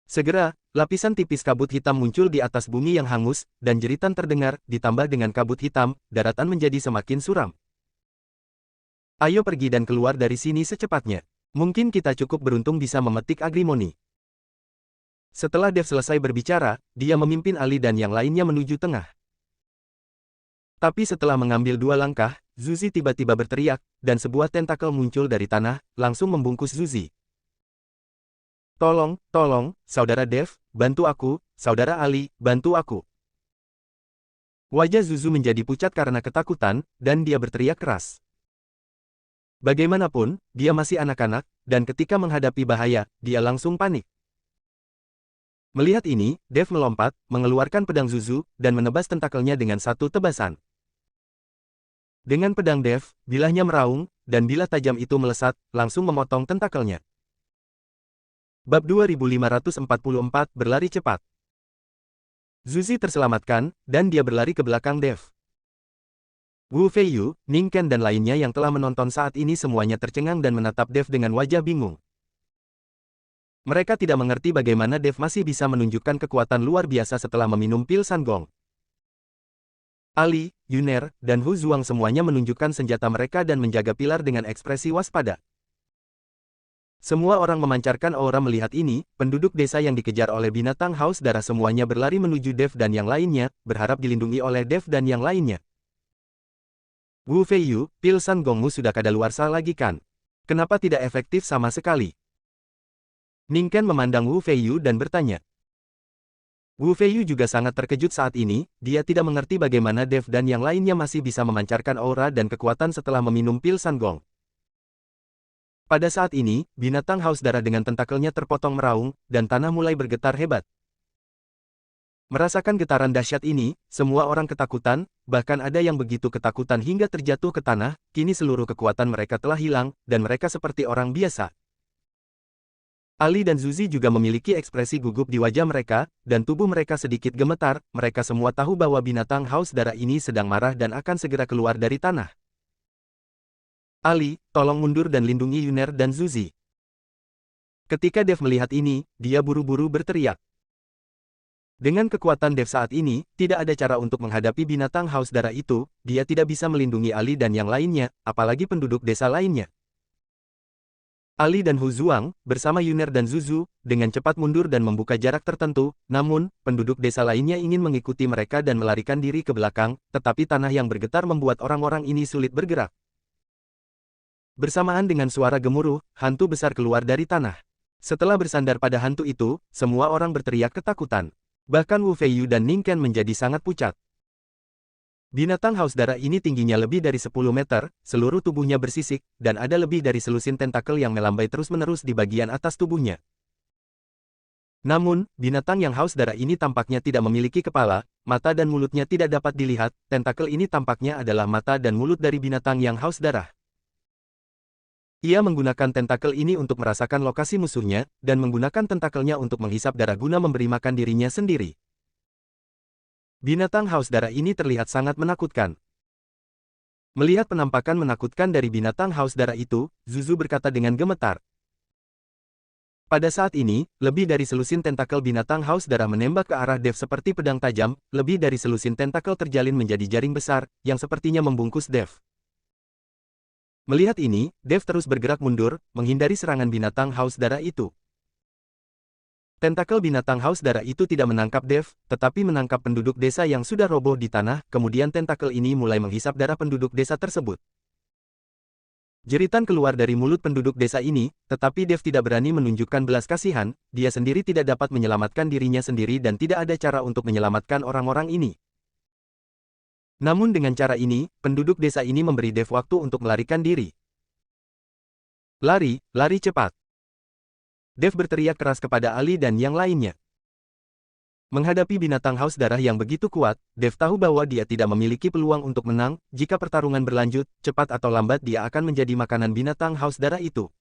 Speaker 1: Segera, lapisan tipis kabut hitam muncul di atas bumi yang hangus, dan jeritan terdengar, ditambah dengan kabut hitam, daratan menjadi semakin suram. Ayo pergi dan keluar dari sini secepatnya. Mungkin kita cukup beruntung bisa memetik agrimoni. Setelah Dev selesai berbicara, dia memimpin Ali dan yang lainnya menuju tengah. Tapi setelah mengambil 2 langkah, Zuzi tiba-tiba berteriak, dan sebuah tentakel muncul dari tanah, langsung membungkus Zuzi. Tolong, tolong, Saudara Dev, bantu aku, Saudara Ali, bantu aku. Wajah Zuzu menjadi pucat karena ketakutan, dan dia berteriak keras. Bagaimanapun, dia masih anak-anak, dan ketika menghadapi bahaya, dia langsung panik. Melihat ini, Dev melompat, mengeluarkan pedang Zuzu, dan menebas tentakelnya dengan satu tebasan. Dengan pedang Dev, bilahnya meraung, dan bilah tajam itu melesat, langsung memotong tentakelnya. Bab 2544 Berlari Cepat. Zuzi terselamatkan, dan dia berlari ke belakang Dev. Wu Feiyu, Ning Ken dan lainnya yang telah menonton saat ini semuanya tercengang dan menatap Dev dengan wajah bingung. Mereka tidak mengerti bagaimana Dev masih bisa menunjukkan kekuatan luar biasa setelah meminum pil Sangong. Ali, Yuner, dan Hu Zuang semuanya menunjukkan senjata mereka dan menjaga pilar dengan ekspresi waspada. Semua orang memancarkan aura melihat ini, penduduk desa yang dikejar oleh binatang haus darah semuanya berlari menuju Dev dan yang lainnya, berharap dilindungi oleh Dev dan yang lainnya. Wu Feiyu, pil Sangongmu sudah kadaluarsa lagi kan? Kenapa tidak efektif sama sekali? Ning Ken memandang Wu Feiyu dan bertanya. Wu Feiyu juga sangat terkejut saat ini, dia tidak mengerti bagaimana Dev dan yang lainnya masih bisa memancarkan aura dan kekuatan setelah meminum pil Sangong. Pada saat ini, binatang haus darah dengan tentakelnya terpotong meraung, dan tanah mulai bergetar hebat. Merasakan getaran dahsyat ini, semua orang ketakutan, bahkan ada yang begitu ketakutan hingga terjatuh ke tanah, kini seluruh kekuatan mereka telah hilang, dan mereka seperti orang biasa. Ali dan Zuzi juga memiliki ekspresi gugup di wajah mereka, dan tubuh mereka sedikit gemetar, mereka semua tahu bahwa binatang haus darah ini sedang marah dan akan segera keluar dari tanah. Ali, tolong mundur dan lindungi Yuner dan Zuzi. Ketika Dev melihat ini, dia buru-buru berteriak. Dengan kekuatan Dev saat ini, tidak ada cara untuk menghadapi binatang haus darah itu, dia tidak bisa melindungi Ali dan yang lainnya, apalagi penduduk desa lainnya. Ali dan Hu Zuang, bersama Yuner dan Zuzu, dengan cepat mundur dan membuka jarak tertentu, namun, penduduk desa lainnya ingin mengikuti mereka dan melarikan diri ke belakang, tetapi tanah yang bergetar membuat orang-orang ini sulit bergerak. Bersamaan dengan suara gemuruh, hantu besar keluar dari tanah. Setelah bersandar pada hantu itu, semua orang berteriak ketakutan. Bahkan Wu Feiyu dan Ning Ken menjadi sangat pucat. Binatang haus darah ini tingginya lebih dari 10 meter, seluruh tubuhnya bersisik, dan ada lebih dari selusin tentakel yang melambai terus-menerus di bagian atas tubuhnya. Namun, binatang yang haus darah ini tampaknya tidak memiliki kepala, mata dan mulutnya tidak dapat dilihat, tentakel ini tampaknya adalah mata dan mulut dari binatang yang haus darah. Ia menggunakan tentakel ini untuk merasakan lokasi musuhnya, dan menggunakan tentakelnya untuk menghisap darah guna memberi makan dirinya sendiri. Binatang haus darah ini terlihat sangat menakutkan. Melihat penampakan menakutkan dari binatang haus darah itu, Zuzu berkata dengan gemetar. Pada saat ini, lebih dari selusin tentakel binatang haus darah menembak ke arah Dev seperti pedang tajam, lebih dari selusin tentakel terjalin menjadi jaring besar, yang sepertinya membungkus Dev. Melihat ini, Dev terus bergerak mundur, menghindari serangan binatang haus darah itu. Tentakel binatang haus darah itu tidak menangkap Dev, tetapi menangkap penduduk desa yang sudah roboh di tanah, kemudian tentakel ini mulai menghisap darah penduduk desa tersebut. Jeritan keluar dari mulut penduduk desa ini, tetapi Dev tidak berani menunjukkan belas kasihan, dia sendiri tidak dapat menyelamatkan dirinya sendiri dan tidak ada cara untuk menyelamatkan orang-orang ini. Namun dengan cara ini, penduduk desa ini memberi Dev waktu untuk melarikan diri. Lari, lari cepat. Dev berteriak keras kepada Ali dan yang lainnya. Menghadapi binatang haus darah yang begitu kuat, Dev tahu bahwa dia tidak memiliki peluang untuk menang. Jika pertarungan berlanjut, cepat atau lambat dia akan menjadi makanan binatang haus darah itu.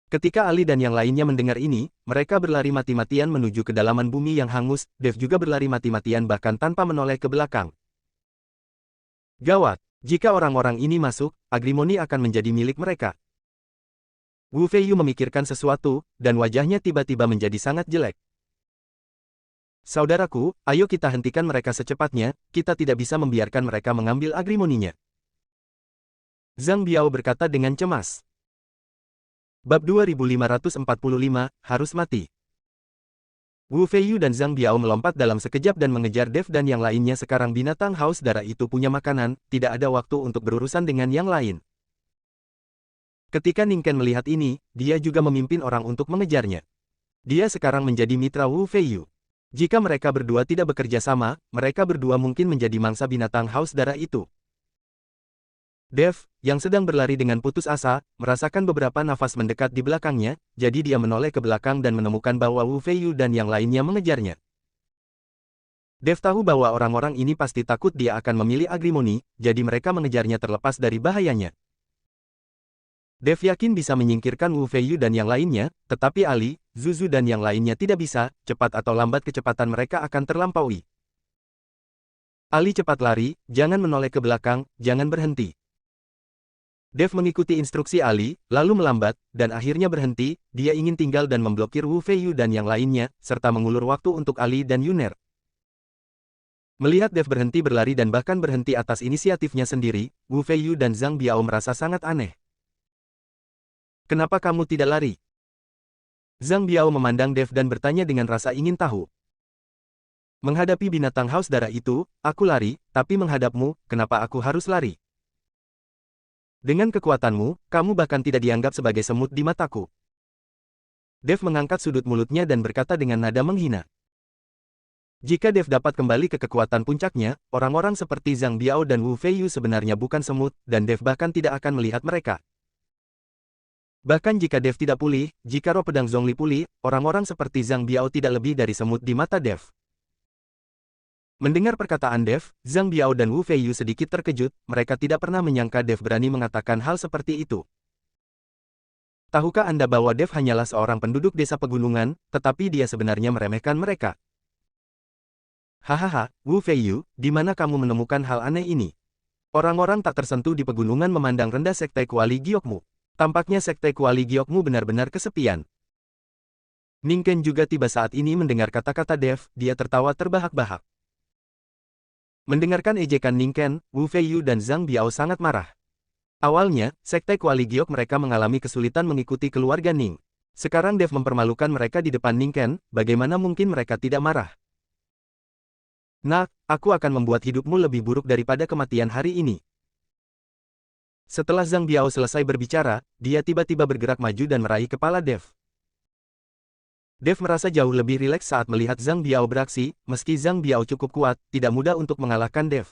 Speaker 1: Ketika Ali dan yang lainnya mendengar ini, mereka berlari mati-matian menuju kedalaman bumi yang hangus. Dev juga berlari mati-matian bahkan tanpa menoleh ke belakang. Gawat, jika orang-orang ini masuk, Agrimoni akan menjadi milik mereka. Wu Feiyu memikirkan sesuatu, dan wajahnya tiba-tiba menjadi sangat jelek. Saudaraku, ayo kita hentikan mereka secepatnya, kita tidak bisa membiarkan mereka mengambil Agrimoninya. Zhang Biao berkata dengan cemas. Bab 2545, harus mati. Wu Feiyu dan Zhang Biao melompat dalam sekejap dan mengejar Dev dan yang lainnya. Sekarang binatang haus darah itu punya makanan, tidak ada waktu untuk berurusan dengan yang lain. Ketika Ningken melihat ini, dia juga memimpin orang untuk mengejarnya. Dia sekarang menjadi mitra Wu Feiyu. Jika mereka berdua tidak bekerja sama, mereka berdua mungkin menjadi mangsa binatang haus darah itu. Dev, yang sedang berlari dengan putus asa, merasakan beberapa nafas mendekat di belakangnya, jadi dia menoleh ke belakang dan menemukan bahwa Wu Feiyu dan yang lainnya mengejarnya. Dev tahu bahwa orang-orang ini pasti takut dia akan memilih Agrimoni, jadi mereka mengejarnya terlepas dari bahayanya. Dev yakin bisa menyingkirkan Wu Feiyu dan yang lainnya, tetapi Ali, Zuzu dan yang lainnya tidak bisa. Cepat atau lambat kecepatan mereka akan terlampaui. Ali cepat lari, jangan menoleh ke belakang, jangan berhenti. Dev mengikuti instruksi Ali, lalu melambat, dan akhirnya berhenti. Dia ingin tinggal dan memblokir Wu Feiyu dan yang lainnya, serta mengulur waktu untuk Ali dan Yuner. Melihat Dev berhenti berlari dan bahkan berhenti atas inisiatifnya sendiri, Wu Feiyu dan Zhang Biao merasa sangat aneh. Kenapa kamu tidak lari? Zhang Biao memandang Dev dan bertanya dengan rasa ingin tahu. Menghadapi binatang haus darah itu, aku lari, tapi menghadapmu, kenapa aku harus lari? Dengan kekuatanmu, kamu bahkan tidak dianggap sebagai semut di mataku. Dev mengangkat sudut mulutnya dan berkata dengan nada menghina. Jika Dev dapat kembali ke kekuatan puncaknya, orang-orang seperti Zhang Biao dan Wu Feiyu sebenarnya bukan semut, dan Dev bahkan tidak akan melihat mereka. Bahkan jika Dev tidak pulih, jika roh pedang Zhongli pulih, orang-orang seperti Zhang Biao tidak lebih dari semut di mata Dev. Mendengar perkataan Dev, Zhang Biao dan Wu Feiyu sedikit terkejut, mereka tidak pernah menyangka Dev berani mengatakan hal seperti itu. Tahukah Anda bahwa Dev hanyalah seorang penduduk desa pegunungan, tetapi dia sebenarnya meremehkan mereka? Hahaha, Wu Feiyu, di mana kamu menemukan hal aneh ini? Orang-orang tak tersentuh di pegunungan memandang rendah sekte Kuali Giokmu. Tampaknya sekte Kuali Giokmu benar-benar kesepian. Ningken juga tiba saat ini mendengar kata-kata Dev, dia tertawa terbahak-bahak. Mendengarkan ejekan Ningken, Wu Feiyu dan Zhang Biao sangat marah. Awalnya, sekte Kuali Giok mereka mengalami kesulitan mengikuti keluarga Ning. Sekarang Dev mempermalukan mereka di depan Ningken, bagaimana mungkin mereka tidak marah? Nak, aku akan membuat hidupmu lebih buruk daripada kematian hari ini. Setelah Zhang Biao selesai berbicara, dia tiba-tiba bergerak maju dan meraih kepala Dev. Dev merasa jauh lebih rileks saat melihat Zhang Biao beraksi, meski Zhang Biao cukup kuat, tidak mudah untuk mengalahkan Dev.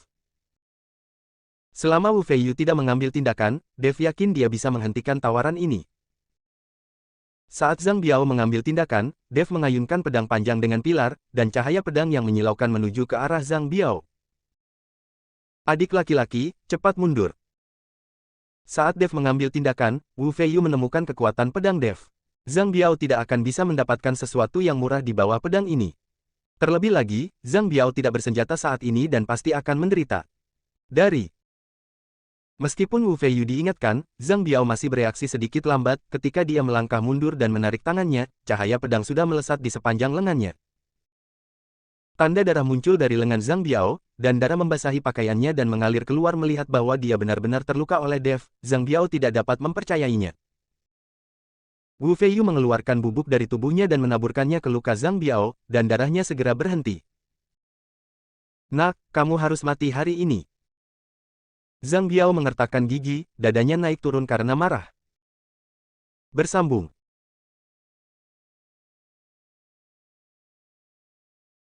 Speaker 1: Selama Wu Feiyu tidak mengambil tindakan, Dev yakin dia bisa menghentikan tawaran ini. Saat Zhang Biao mengambil tindakan, Dev mengayunkan pedang panjang dengan pilar, dan cahaya pedang yang menyilaukan menuju ke arah Zhang Biao. Adik laki-laki, cepat mundur. Saat Dev mengambil tindakan, Wu Feiyu menemukan kekuatan pedang Dev. Zhang Biao tidak akan bisa mendapatkan sesuatu yang murah di bawah pedang ini. Terlebih lagi, Zhang Biao tidak bersenjata saat ini dan pasti akan menderita. Meskipun Wu Feiyu diingatkan, Zhang Biao masih bereaksi sedikit lambat. Ketika dia melangkah mundur dan menarik tangannya, cahaya pedang sudah melesat di sepanjang lengannya. Tanda darah muncul dari lengan Zhang Biao, dan darah membasahi pakaiannya dan mengalir keluar. Melihat bahwa dia benar-benar terluka oleh Dev, Zhang Biao tidak dapat mempercayainya. Wu Feiyu mengeluarkan bubuk dari tubuhnya dan menaburkannya ke luka Zhang Biao, dan darahnya segera berhenti. Nak, kamu harus mati hari ini. Zhang Biao mengertakkan gigi, dadanya naik turun karena marah. Bersambung.